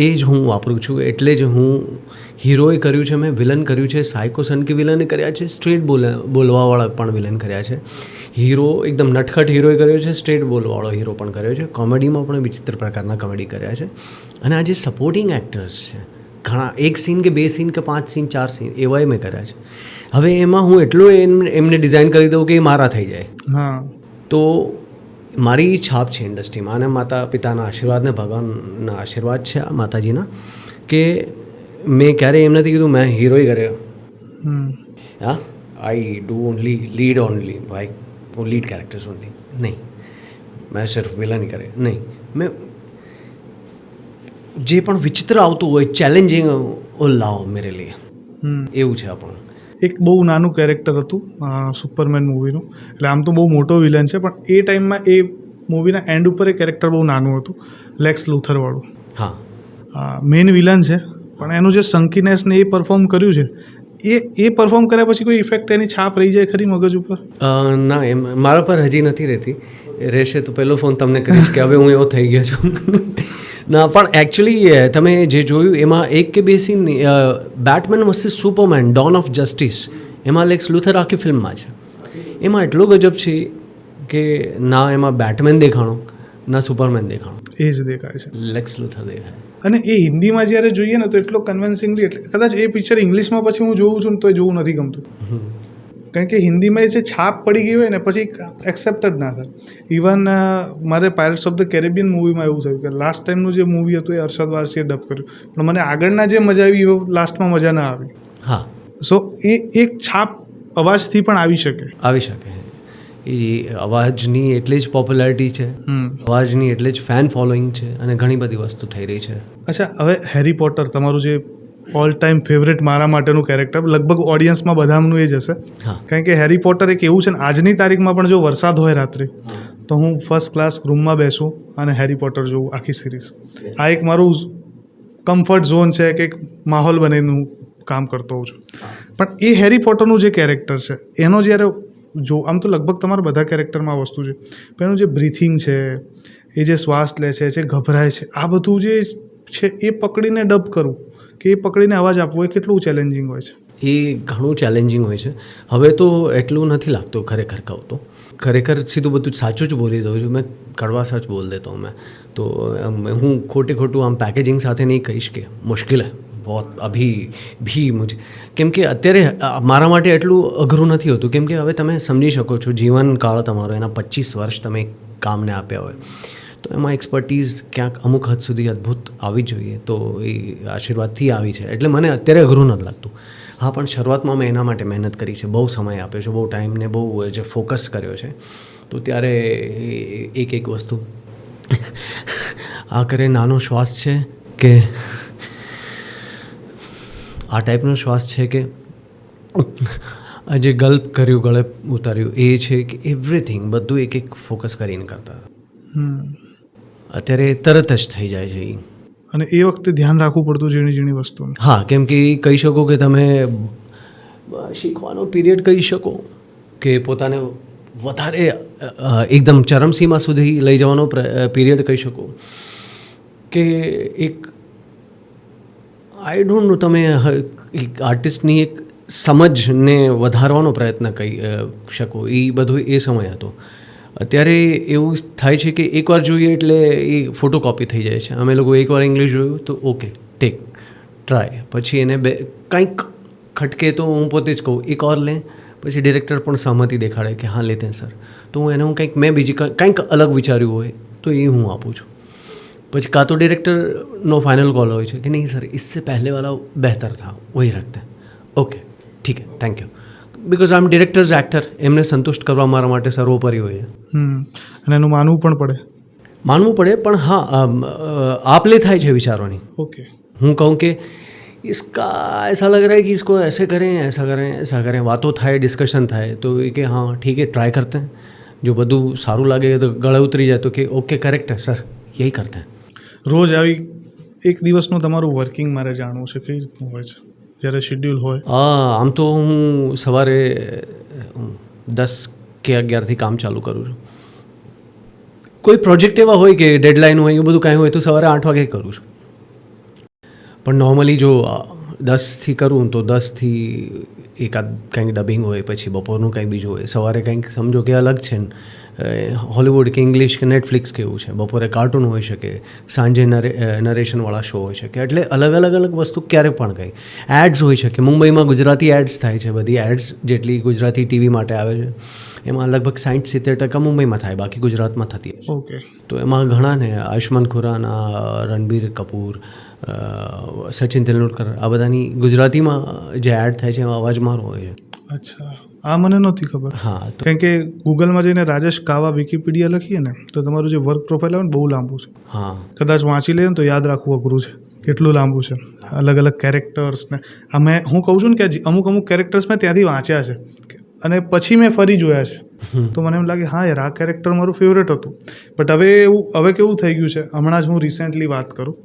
Speaker 2: એ જ હું વાપરું છું. એટલે જ હું હીરોએ કર્યું છે, મેં વિલન કર્યું છે, સાયકો સનકી વિલને કર્યા છે, સ્ટ્રેટ બોલવાવાળા પણ વિલન કર્યા છે, હીરો એકદમ નટખટ હીરોએ કર્યો છે, સ્ટ્રેટ બોલવાળો હીરો પણ કર્યો છે, કોમેડીમાં પણ વિચિત્ર પ્રકારના કોમેડી કર્યા છે. અને આ જે સપોર્ટિંગ એક્ટર્સ છે ઘણા, 1 સીન કે 2 સીન કે 5 સીન 4 સીન એવાય મેં કર્યા છે. હવે એમાં હું એટલું એમને ડિઝાઇન કરી દઉં કે એ મારા થઈ જાય.
Speaker 4: હા,
Speaker 2: તો મારી છાપ છે ઇન્ડસ્ટ્રીમાં, અને માતા પિતાના આશીર્વાદ ને ભગવાનના આશીર્વાદ છે આ માતાજીના, કે મેં ક્યારેય એમ નથી કીધું મેં હીરોઈ કર્યો. હા, આઈ ડू ઓનલી લીડ कैरेक्टर्स ओनली. नहीं, मैं सिर्फ विलन ही करे नहीं, मैं જે પણ વિચિત્ર આવતું હોય ચેલેન્જિંગ ઓ લાવો મેરે લીએ, એવું છે આપણું.
Speaker 4: એક બહુ નાનું કેરેક્ટર હતું સુપરમેન મૂવીનું. એટલે આમ તો બહુ મોટો વિલન છે, પણ એ ટાઈમમાં એ મૂવીના એન્ડ ઉપર એ કેરેક્ટર બહુ નાનું હતું, લેક્સ લુથરવાળું.
Speaker 2: હા,
Speaker 4: મેઇન વિલન છે, પણ એનું જે સંકીનેસને એ પરફોર્મ કર્યું છે, એ પરફોર્મ કર્યા પછી કોઈ ઇફેક્ટ એની છાપ રહી જાય ખરી મગજ ઉપર?
Speaker 2: ના, એમ મારા પર હજી નથી રહેતી. રહેશે તો પહેલો ફોન તમને કરીશ કે હવે હું એવો થઈ ગયો છું. ના, પણ એકચ્યુઅલી તમે જે જોયું એમાં 1 કે 2 scene, batsman versus Superman, dawn of justice, એમાં લેક્સ લુથર આખી ફિલ્મમાં છે. એમાં એટલો ગજબ છે કે ના એમાં બેટમેન દેખાણો ના સુપરમેન દેખાણો,
Speaker 4: એ જ દેખાય છે,
Speaker 2: લેક્સ લુથર દેખાય.
Speaker 4: અને એ હિન્દીમાં જ્યારે જોઈએ ને તો એટલો કન્વિન્સિંગલી, એટલે કદાચ એ પિક્ચર ઇંગ્લિશમાં પછી હું જોઉં છું ને તો એ જોવું નથી ગમતું, કારણ કે હિન્દીમાં જે છાપ પડી ગઈ હોય ને પછી એક્સેપ્ટ જ ના થાય. ઇવન મારે પાયરેટ્સ ઓફ ધ કેરેબિયન મૂવીમાં એવું થયું કે લાસ્ટ ટાઈમનું જે મૂવી હતું એ અરશદ વારસીએ ડબ કર્યું, પણ મને આગળના જે મજા આવી એ લાસ્ટમાં મજા ના આવી.
Speaker 2: હા,
Speaker 4: સો એ એક છાપ અવાજથી પણ આવી શકે.
Speaker 2: એ અવાજની એટલી જ પોપ્યુલારિટી છે, અવાજની એટલે જ ફેન ફોલોઈંગ છે, અને ઘણી બધી વસ્તુ થઈ રહી છે.
Speaker 4: અચ્છા, હવે હેરી પોટર તમારું જે ઓલ ટાઈમ ફેવરેટ મારા માટેનું કેરેક્ટર, લગભગ ઓડિયન્સમાં બધાનું એ જ હશે, કારણ કે હેરી પોટર એક એવું છે ને આજની તારીખમાં પણ જો વરસાદ હોય રાત્રે તો હું ફર્સ્ટ ક્લાસ રૂમમાં બેસું અને હેરી પોટર જોઉં આખી સિરીઝ. આ એક મારું કમ્ફર્ટ ઝોન છે કે એક માહોલ બનીને હું કામ કરતો હોઉં છું. પણ એ હેરી પોટરનું જે કેરેક્ટર છે એનો જ્યારે જો, આમ તો લગભગ તમારા બધા કેરેક્ટરમાં વસ્તુ છે, પણ એનું જે બ્રીથિંગ છે, એ જે શ્વાસ લે છે, જે ગભરાય છે, આ બધું જે છે એ પકડીને ડબ કરવું કે એ પકડીને અવાજ આપવો એ કેટલું ચેલેન્જિંગ હોય છે?
Speaker 2: એ ઘણું ચેલેન્જિંગ હોય છે. હવે તો એટલું નથી લાગતું ખરેખર કહું તો. ખરેખર સીધું બધું સાચું જ બોલી દઉં છું મેં, કડવા સચ બોલ દેતો હું મેં તો. હું ખોટું આમ પેકેજિંગ સાથે નહીં કહીશ કે મુશ્કેલ હે बहुत अभी भी मुझे, કેમ કે અત્યારે મારા માટે એટલું અઘરું નથી હોતું, કેમ કે હવે તમે સમજી શકો છો જીવનકાળ તમારો એના 25 વર્ષ તમે કામને આપ્યા હોય, તો એમાં એક્સપર્ટીઝ ક્યાંક અમુક હદ સુધી અદ્ભુત આવી જોઈએ, તો એ આશીર્વાદથી આવી છે. એટલે મને અત્યારે અઘરું નથી લાગતું. હા, પણ શરૂઆતમાં મેં એના માટે મહેનત કરી છે, બહુ સમય આપ્યો છે, બહુ ટાઈમને બહુ જે ફોકસ કર્યો છે. તો ત્યારે એક વસ્તુ આ કરે નાનો શ્વાસ છે કે આ ટાઈપનો શ્વાસ છે કે આ જે ગલ્પ કર્યું, ગળે ઉતાર્યું, એ છે કે એવરીથિંગ બધું એક ફોકસ કરીને કરતા હતા. અત્યારે તરત જ થઈ જાય છે એ.
Speaker 4: અને એ વખતે ધ્યાન રાખવું પડતું ઝીણી ઝીણી વસ્તુનું.
Speaker 2: હા, કેમ કે કહી શકો કે તમે શીખવાનો પીરિયડ કહી શકો કે પોતાને વધારે એકદમ ચરમસીમા સુધી લઈ જવાનો પીરિયડ કહી શકો કે એક આઈ ડોન્ટ નો, તમે એક આર્ટિસ્ટની એક સમજને વધારવાનો પ્રયત્ન કરી શકો, એ બધું એ સમય હતો. અત્યારે એવું થાય છે કે એકવાર જોઈએ એટલે એ ફોટોકોપી થઈ જાય છે. અમે લોકો એકવાર ઇંગ્લિશ જોયું તો ઓકે ટેક ટ્રાય, પછી એને કંઈક ખટકે તો હું પોતે જ કહું એક ઓર લે, પછી ડિરેક્ટર પણ સહમતિ દેખાડે કે હા લેતે સર, તો હું કંઈક મેં બીજી કંઈક અલગ વિચાર્યું હોય તો એ હું આપું છું. પછી કાં તો ડિરેક્ટરનો ફાઇનલ કોલ હોય છે કે નહીં સર इससे पहले वाला बेहतर था, वही रखते हैं. ઓકે ઠીક હે, thank you. Because I am directors actor, એમને સંતુષ્ટ કરવા મારા માટે સર્વોપરી હોય.
Speaker 4: અને એનું માનવું પણ પડે.
Speaker 2: માનવું પડે, પણ હા આપ લે થાય છે વિચારોની.
Speaker 4: ઓકે,
Speaker 2: હું કહું કે इसका ऐसा लग रहा है कि इसको ऐसे करें, ऐसा करें, ऐसा करें, वातो થાય, ડિસ્કશન થાય, તો એ કે હા ઠીક है ट्राई करते हैं. जो બધું સારું લાગે તો ગળે ઉતરી જાય તો કે ઓકે કરેક્ટ है સર, यही करते हैं.
Speaker 4: રોજ આવી એક દિવસનું તમારું વર્કિંગ મારે જાણવું છે, કઈ રીતનું હોય છે જ્યારે શેડ્યુલ હોય?
Speaker 2: આમ તો હું સવારે 10 કે 11થી કામ ચાલુ કરું છું. કોઈ પ્રોજેક્ટ એવા હોય કે ડેડલાઇન હોય, એવું બધું કાંઈ હોય તો સવારે 8 વાગે કરું છું. પણ નોર્મલી જો 10થી કરું તો 10થી એકાદ કંઈક ડબિંગ હોય, પછી બપોરનું કંઈક બીજું હોય, સવારે કંઈક સમજો કે અલગ છે ને હોલિવૂડ કે ઇંગ્લિશ કે નેટફ્લિક્સ કે એવું છે, બપોરે કાર્ટૂન હોઈ શકે, સાંજે નરેશનવાળા શો હોઈ શકે. એટલે અલગ અલગ વસ્તુ ક્યારે પણ કંઈ એડ્સ હોઈ શકે. મુંબઈમાં ગુજરાતી એડ્સ થાય છે, બધી એડ્સ જેટલી ગુજરાતી ટીવી માટે આવે છે એમાં લગભગ 60-70% મુંબઈમાં થાય, બાકી ગુજરાતમાં થતી.
Speaker 4: ઓકે,
Speaker 2: તો એમાં ઘણા ને આયુષ્માન ખુરાના, રણબીર કપૂર, સચિન તેંડુલકર, આ બધાની ગુજરાતીમાં જે એડ થાય છે એમાં અવાજ મારો હોય છે.
Speaker 4: અચ્છા, આ મને નહોતી ખબર.
Speaker 2: હા, તો
Speaker 4: કારણ કે ગૂગલમાં જઈને રાજેશ કાવા વિકીપીડિયા લખીએ ને તો તમારું જે વર્ક પ્રોફાઇલ આવે ને બહુ લાંબુ છે.
Speaker 2: હા,
Speaker 4: કદાચ વાંચી લે ને તો યાદ રાખવું અઘરું છે, કેટલું લાંબુ છે. અલગ અલગ કેરેક્ટર્સ ને અમે હું કહું છું ને કે અમુક કેરેક્ટર્સ મેં ત્યાંથી વાંચ્યા છે અને પછી મેં ફરી જોયા છે, તો મને એમ લાગે હા યાર આ કેરેક્ટર મારું ફેવરેટ હતું. બટ હવે કેવું થઈ ગયું છે, હમણાં જ હું રિસેન્ટલી વાત કરું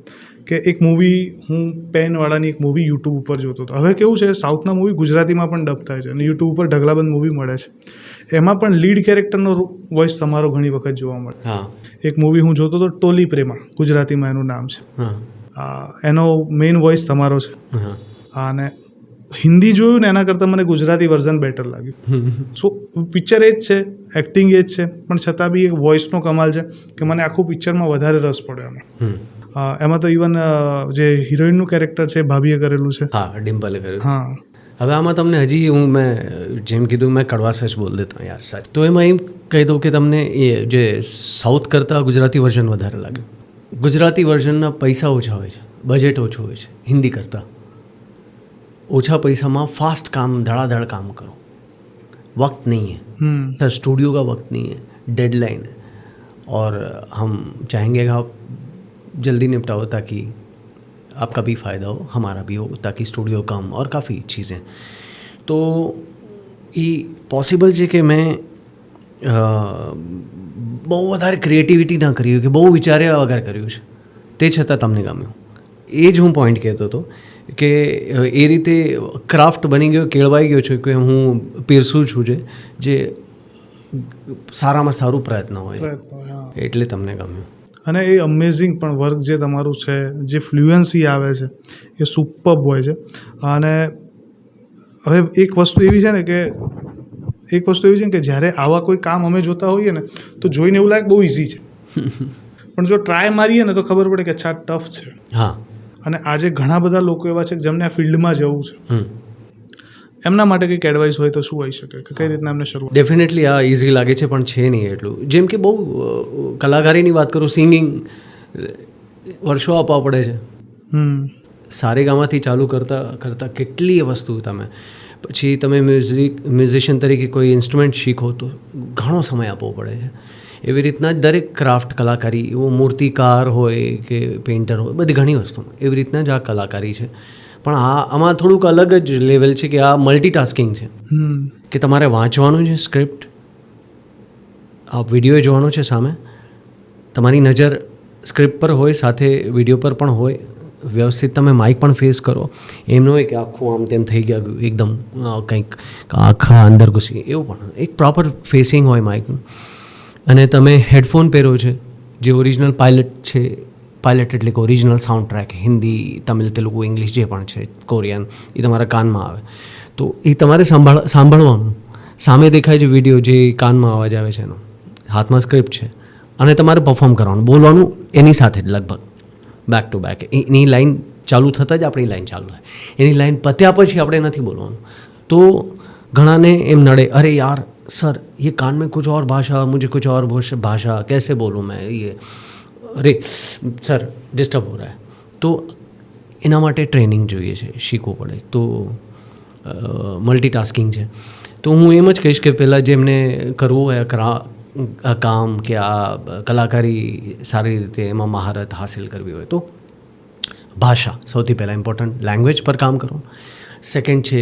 Speaker 4: કે એક મૂવી, હું પેનવાળાની એક મૂવી યુટ્યુબ ઉપર જોતો હતો. હવે કેવું છે, સાઉથના મૂવી ગુજરાતીમાં પણ ડબ થાય છે અને યુટ્યુબ ઉપર ઢગલાબંધ મૂવી મળે છે. એમાં પણ લીડ કેરેક્ટરનો વોઇસ તમારો ઘણી વખત જોવા મળે.
Speaker 2: હા,
Speaker 4: એક મૂવી હું જોતો હતો ટોલી પ્રેમા, ગુજરાતીમાં એનું નામ છે.
Speaker 2: હા,
Speaker 4: એનો મેઇન વોઇસ તમારો છે.
Speaker 2: હા,
Speaker 4: અને હિન્દી જોયું ને એના કરતાં મને ગુજરાતી વર્ઝન બેટર લાગ્યું. સો પિક્ચર એ જ છે, એક્ટિંગ એ જ છે, પણ છતાં બી એક વોઇસનો કમાલ છે કે મને આખું પિક્ચરમાં વધારે રસ પડ્યો એમાં. એમાં તો ઇવન જે હિરોઈનનું કેરેક્ટર છે ભાભીએ કરેલું છે.
Speaker 2: હા, ડિમ્પલે કર્યું.
Speaker 4: હા,
Speaker 2: હવે આમાં તમને હજી મેં જેમ કીધું મેં કડવાશ જ બોલ દેતો યાર સાચ. તો એમાં એમ કહી દઉં કે તમને એ જે સાઉથ કરતાં ગુજરાતી વર્ઝન વધારે લાગ્યું. ગુજરાતી વર્ઝનના પૈસા ઓછા હોય છે, બજેટ ઓછું હોય છે હિન્દી કરતાં. ઓછા पैसा फास्ट काम धड़ाधड़ काम करो, वक्त नहीं है सर, स्टूडियो का वक्त नहीं है, डेडलाइन है और हम चाहेंगे कि आप जल्दी निपटाओ ताकि आपका भी फ़ायदा हो, हमारा भी हो, ताकि स्टूडियो कम और काफ़ी चीज़ें. तो ये पॉसिबल છે કે મેં બહુ વધારે ક્રિએટિવિટી ના કરી હોય, કે બહુ વિચાર્યા વગર કર્યું છે, તે છતાં તમને ગમ્યું. એ જ હું પોઈન્ટ કહેતો હતો કે એ રીતે ક્રાફ્ટ બની ગયો, કેળવાઈ ગયો છે કે હું પીરસું છું જે સારામાં સારું પ્રયત્ન હોય, એટલે તમને ગમ્યું.
Speaker 4: અને એ અમેઝિંગ પણ વર્ક જે તમારું છે, જે ફ્લુએન્સી આવે છે એ સુપર્બ હોય છે. અને હવે એક વસ્તુ એવી છે ને કે જ્યારે આવા કોઈ કામ અમે જોતા હોઈએ ને તો જોઈને એવું લાગે બહુ ઇઝી છે, પણ જો ટ્રાય મારીએ ને તો ખબર પડે કે અચ્છા ટફ છે.
Speaker 2: હા,
Speaker 4: અને આજે ઘણા બધા લોકો એવા છે કે જેમને આ ફિલ્ડમાં જવું છે, એમના માટે કંઈક એડવાઇસ હોય તો શું હોઈ શકે કે કઈ રીતના એમને શરૂઆત?
Speaker 2: ડેફિનેટલી આ ઇઝી લાગે છે પણ છે નહીં એટલું. જેમ કે બહુ કલાકારીની વાત કરું, સિંગિંગ વર્ષો આપવા પડે છે. સારેગામાથી ચાલુ કરતાં કેટલી વસ્તુ તમે પછી તમે મ્યુઝિશિયન તરીકે કોઈ ઇન્સ્ટ્રુમેન્ટ શીખો તો ઘણો સમય આપવો પડે છે. એવી રીતના જ દરેક ક્રાફ્ટ કલાકારી, એવો મૂર્તિકાર હોય કે પેઇન્ટર હોય, બધી ઘણી વસ્તુ એવી રીતના જ આ કલાકારી છે. પણ આમાં થોડુંક અલગ જ લેવલ છે કે આ મલ્ટીટાસ્કિંગ છે કે તમારે વાંચવાનું છે સ્ક્રિપ્ટ, આ વિડીયો જોવાનો છે સામે, તમારી નજર સ્ક્રિપ્ટ પર હોય, સાથે વિડીયો પર પણ હોય, વ્યવસ્થિત તમે માઇક પણ ફેસ કરો. એમ ન હોય કે આખું આમ તેમ થઈ ગયા એકદમ કંઈક આખા અંદર ઘૂસી, એવું પણ એક પ્રોપર ફેસિંગ હોય માઇકનું. અને તમે હેડફોન પહેરો છે જે ઓરિજિનલ પાયલટ છે, પાયલટ એટલે કે original sound track, Hindi, Tamil, Telugu, English જે પણ છે, કોરિયન, એ તમારા કાનમાં આવે તો એ તમારે સાંભળવાનું. સામે દેખાય છે વિડીયો, જે કાનમાં અવાજ આવે છે એનો, હાથમાં સ્ક્રિપ્ટ છે, અને તમારે પરફોર્મ કરવાનું, બોલવાનું એની સાથે જ લગભગ back to back. Any line ચાલુ થતાં જ આપણી લાઈન ચાલુ થાય, એની લાઈન પત્યા પછી આપણે નથી બોલવાનું. તો ઘણાને એમ નડે, અરે યાર सर ये कान में कुछ और भाषा, मुझे कुछ और भाषा, कैसे बोलूँ मैं ये, अरे सर डिस्टर्ब हो रहा है. तो એના માટે ટ્રેનિંગ જોઈએ છે, શીખવું પડે. તો મલ્ટીટાસ્કિંગ છે. તો હું એમ જ કહીશ કે પહેલાં જેમને કરવું હોય આ કામ કે આ કલાકારી સારી રીતે એમાં મહારત હાસિલ કરવી હોય તો ભાષા સૌથી પહેલાં ઇમ્પોર્ટન્ટ, લેંગ્વેજ પર કામ કરો. સેકન્ડ છે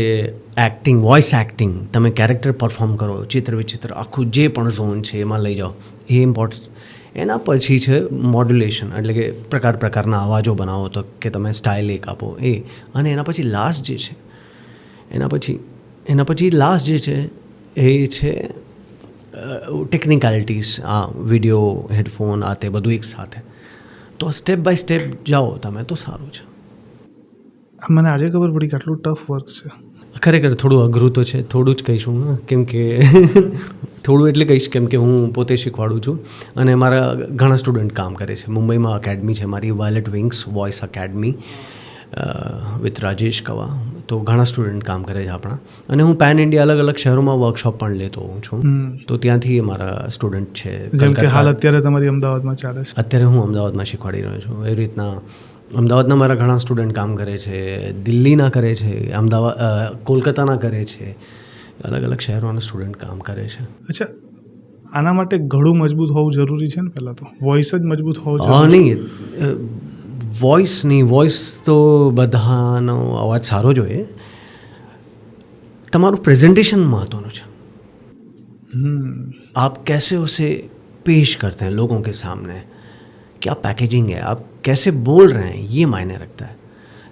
Speaker 2: એક્ટિંગ, વોઇસ એક્ટિંગ, તમે કેરેક્ટર પરફોર્મ કરો, ચિત્ર વિચિત્ર આખું જે પણ ઝોન છે એમાં લઈ જાઓ, એ ઇમ્પોર્ટન્ટ. એના પછી છે મોડ્યુલેશન, એટલે કે પ્રકારના અવાજો બનાવો તો કે તમે સ્ટાઇલ એક આપો એ. અને એના પછી લાસ્ટ જે છે એના પછી લાસ્ટ જે છે એ છે ટેકનિકાલિટીઝ, આ વિડીયો, હેડફોન, આ તે બધું એક સાથે. તો સ્ટેપ બાય સ્ટેપ જાઓ તમે તો સારું છે.
Speaker 4: મને આજે ખબર પડી કે આટલું ટફ વર્ક છે.
Speaker 2: ખરેખર થોડું અઘરું તો છે, થોડું જ કહીશ હું, કેમ કે થોડું એટલે કહીશ કેમ કે હું પોતે શીખવાડું છું અને મારા ઘણા સ્ટુડન્ટ કામ કરે છે. મુંબઈમાં અકેડમી છે મારી, violet wings voice academy with Rajesh Kava. તો ઘણા સ્ટુડન્ટ કામ કરે છે આપણા, અને હું પેન ઇન્ડિયા અલગ અલગ શહેરોમાં વર્કશોપ પણ લેતો હોઉં છું. તો ત્યાંથી મારા સ્ટુડન્ટ છે.
Speaker 4: જેમ કે હાલ અત્યારે તમારી અમદાવાદમાં ચાલે છે.
Speaker 2: અત્યારે હું અમદાવાદમાં શીખવાડી રહ્યો છું. એવી રીતના અમદાવાદના મારા ઘણા સ્ટુડન્ટ કામ કરે છે, દિલ્હીના કરે છે, કોલકાતાના કરે છે, અલગ અલગ શહેરોના સ્ટુડન્ટ કામ કરે છે.
Speaker 4: અચ્છા, આના માટે ગળું મજબૂત હોવું જરૂરી છે ને? પહેલાં તો વોઇસ જ મજબૂત હોવું જરૂરી?
Speaker 2: નહીં, વોઇસ તો બધાનો અવાજ સારો જ હોય, તમારું પ્રેઝન્ટેશન મહત્વનું છે. आप कैसे उसे पेश करते हैं लोगों के सामने, क्या पैकेजिंग है, आप कैसे बोल रहे हैं, ये मायने रखता है.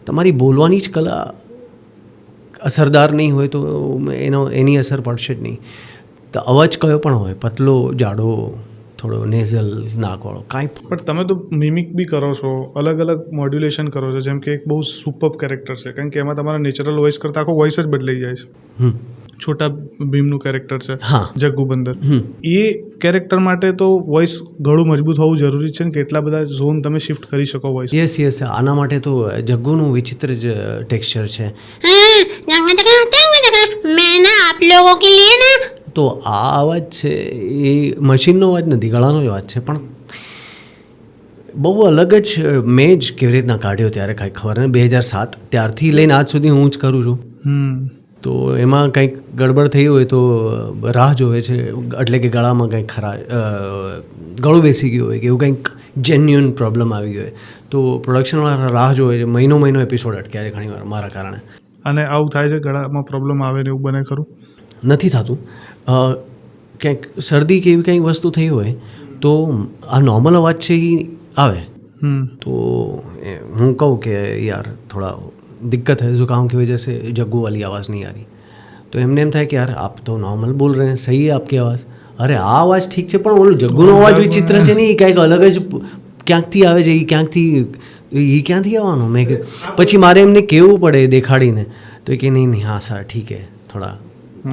Speaker 2: તમારી બોલવાની જ કલા અસરદાર નહીં હોય તો એની અસર પડશે જ નહીં. તો અવાજ કયો પણ હોય, પતલો, જાડો, થોડો નેઝલ, નાકવાળો, કાંઈ
Speaker 4: પણ તમે તો મિમિક બી કરો છો, અલગ અલગ મોડ્યુલેશન કરો છો. જેમ કે એક બહુ સુપર કેરેક્ટર છે, કારણ કે એમાં તમારા નેચરલ વોઇસ કરતાં આખો વોઇસ જ બદલાઈ જાય છે. છોટા ભીમનું કેરેક્ટર છે, જગ્ગુ બંદર, એ કેરેક્ટર માટે તો વોઇસ ઘણું મજબૂત હોવું જરૂરી છે ને, કેટલા બધા ઝોન તમે શિફ્ટ કરી શકો વોઇસ.
Speaker 2: યસ, આના માટે તો જગ્ગુનું વિચિત્ર જ ટેક્સચર છે.
Speaker 3: मैं ना आप लोगों के लिए ना,
Speaker 2: તો આ અવાજ છે એ મશીનનો અવાજ નથી, ગળાનો જ અવાજ છે, પણ બહુ અલગ જ. મેં જ કેવી રીતના કાઢ્યો ત્યારે કાંઈ ખબર નહીં, 2007 ત્યારથી લઈને આજ સુધી હું જ કરું છું. તો એમાં કંઈક ગડબડ થઈ હોય તો રાહ જોવે છે, એટલે કે ગળામાં કંઈક ગળું બેસી ગયું હોય કે એવું કંઈક જેન્યુઅન પ્રોબ્લેમ આવી ગયો હોય તો પ્રોડક્શનવાળા રાહ જોવે છે. મહિનો એપિસોડ અટક્યા છે ઘણીવાર મારા કારણે.
Speaker 4: અને આવું થાય છે, ગળામાં પ્રોબ્લેમ આવે ને એવું બને ખરું?
Speaker 2: નથી થતું. ક્યાંક શરદી કે એવી કંઈક વસ્તુ થઈ હોય તો આ નોર્મલ અવાજ છે એ આવે. તો હું કહું કે યાર થોડા दिक्कत है, जुकाम की वजह से जग्गू वाली आवाज़ नहीं आ रही, तो એમને એમ થાય કે યાર આપ તો નોર્મલ બોલ રહે हैं, सही है आपकी आवाज़. અરે આ અવાજ ઠીક છે પણ ઓલું જગ્ગુનો અવાજ વિચિત્ર છે ને, એ કાંઈક અલગ જ ક્યાંકથી આવે છે, એ ક્યાંથી આવવાનો. મેં કે પછી મારે એમને કહેવું પડે દેખાડીને, તો એ કે નહીં હા સર ઠીક હે, થોડા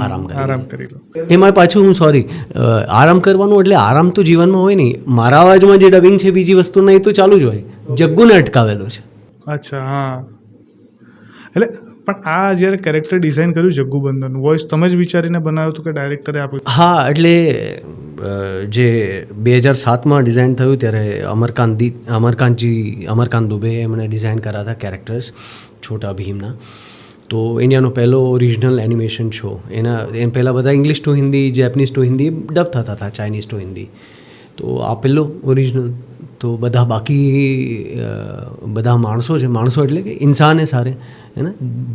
Speaker 2: આરામ કરી લો. એમાં પાછું હું સોરી, આરામ કરવાનું એટલે આરામ તો જીવનમાં હોય નહીં. મારા અવાજમાં જે ડબિંગ છે બીજી વસ્તુના એ તો ચાલુ જ હોય, જગ્ગુને અટકાવેલો છે.
Speaker 4: અચ્છા, હા. એટલે પણ આ જ્યારે કેરેક્ટર ડિઝાઇન કર્યું જગ્ગુબંધનનું વોઇસ તમે જ વિચારીને બનાવ્યું હતું કે ડાયરેક્ટરે આપ્યું?
Speaker 1: હા, એટલે જે 2007માં ડિઝાઇન થયું ત્યારે અમરકાંત દુબે એમણે ડિઝાઇન કર્યા હતા કેરેક્ટર્સ છોટા ભીમના. તો ઇન્ડિયાનો પહેલો ઓરિજિનલ એનિમેશન શો. એ પહેલાં બધા English to Hindi, Japanese to Hindi dub થતા હતા, ચાઇનીઝ ટુ હિન્દી. તો આ પહેલો ઓરિજિનલ. તો બધા માણસો છે, માણસો એટલે કે ઇન્સાન હે સારે, है ना.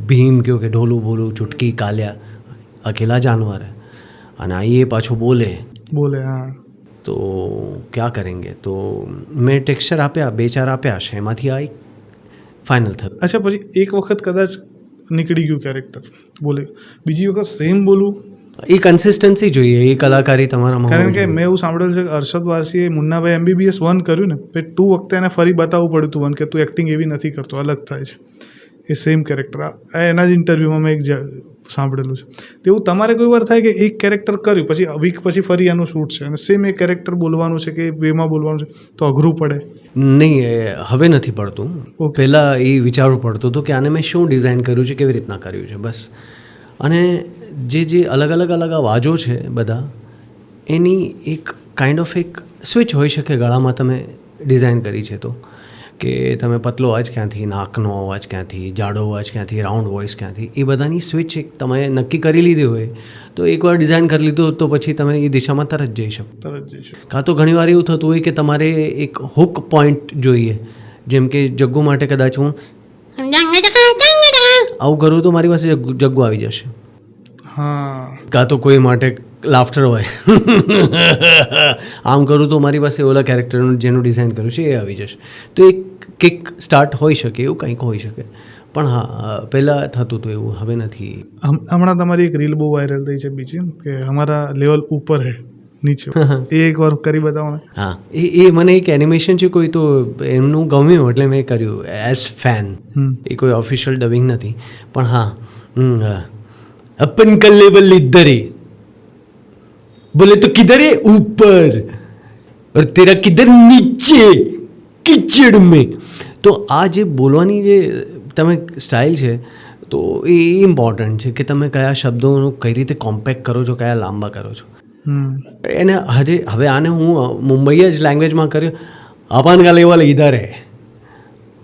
Speaker 1: ભીમ क्यों કે ઢોલું બોલું ચુટકી કાલ્યા અકેલા જાનવર હે, અને એ પાછો બોલે.
Speaker 4: હા.
Speaker 1: તો ક્યાં કરેંગે? તો મેં ટેક્સચર આપ્યા, 2-4 આપ્યા છે, એમાંથી આ એક ફાઇનલ થયું.
Speaker 4: અચ્છા, પછી એક વખત કદાચ નીકળી ગયું કેરેક્ટર બોલે, બીજી વખત સેમ બોલું,
Speaker 1: એ કન્સિસ્ટન્સી જોઈએ, એ કલાકારી તમારામાં.
Speaker 4: કારણ કે મેં એવું સાંભળેલું છે કે અરશદ વારસીએ મુન્નાભાઈ MBBS 1 કર્યું ને, પછી 2 વખતે એને ફરી બતાવવું પડ્યું હતું 1 કે તું એક્ટિંગ એવી નથી કરતો, અલગ થાય છે. એ સેમ કેરેક્ટર એના જ ઇન્ટરવ્યૂમાં મેં એક સાંભળેલું છે. તેવું તમારે કોઈ વાર થાય કે એક કેરેક્ટર કર્યું પછી વીક પછી ફરી એનું શૂટ છે અને સેમ એ કેરેક્ટર બોલવાનું છે કે વેમાં બોલવાનું છે, તો અઘરું પડે?
Speaker 1: નહીં, હવે નથી પડતું. પહેલાં એ વિચારવું પડતું હતું કે આને મેં શું ડિઝાઇન કર્યું છે, કેવી રીતના કર્યું છે, બસ. અને જે અલગ અલગ અવાજો છે બધા, એની એક કાઇન્ડ ઓફ એક સ્વિચ હોઈ શકે ગળામાં તમે ડિઝાઇન કરી છે. તો કે તમે પતલો અવાજ ક્યાંથી, નાકનો અવાજ ક્યાંથી, જાડો અવાજ ક્યાંથી, રાઉન્ડ વોઇસ ક્યાંથી, એ બધાની સ્વિચ એક તમે નક્કી કરી લીધી હોય તો એકવાર ડિઝાઇન કરી લીધું તો પછી તમે એ દિશામાં તરત જઈ શકો. કાં તો ઘણીવાર એવું થતું હોય કે તમારે એક હુક પોઈન્ટ જોઈએ, જેમ કે જગ્ગુ માટે કદાચ હું આવું કરું તો મારી પાસે જગ્ગુ આવી જશે.
Speaker 4: હા.
Speaker 1: કાં તો કોઈ માટે લાફ્ટર હોય, આમ કરું તો મારી પાસે ઓલા કેરેક્ટરનું જેનું ડિઝાઇન કર્યું છે એ આવી જશે. તો એક કિક સ્ટાર્ટ હોઈ શકે, એવું કંઈક હોઈ શકે. પણ હા, પહેલાં થતું હતું એવું, હવે નથી.
Speaker 4: હમણાં તમારી એક રીલ બહુ વાયરલ થઈ છે બીજી કે હમારા લેવલ ઉપર હે નીચે, એ એક વાર કરી બતાવો ને.
Speaker 1: હા, એ મને એક એનિમેશન છે કોઈ, તો એમનું ગમ્યું એટલે મેં કર્યું એઝ ફેન. એ કોઈ ઓફિશિયલ ડબિંગ નથી, પણ હા, अपन का लेवल इधर है, बोले तो किधर है? ऊपर, और तेरा किधर? नीचे, कीचड़ में. તો આ જે બોલવાની જે તમે સ્ટાઇલ છે, તો એ ઇમ્પોર્ટન્ટ છે કે તમે કયા શબ્દોનું કઈ રીતે કોમ્પેક્ટ કરો છો, કયા લાંબા કરો છો. એને હવે આને હું મુંબઈ જ લેંગ્વેજમાં કર્યું, अपन का लेवल इधर है,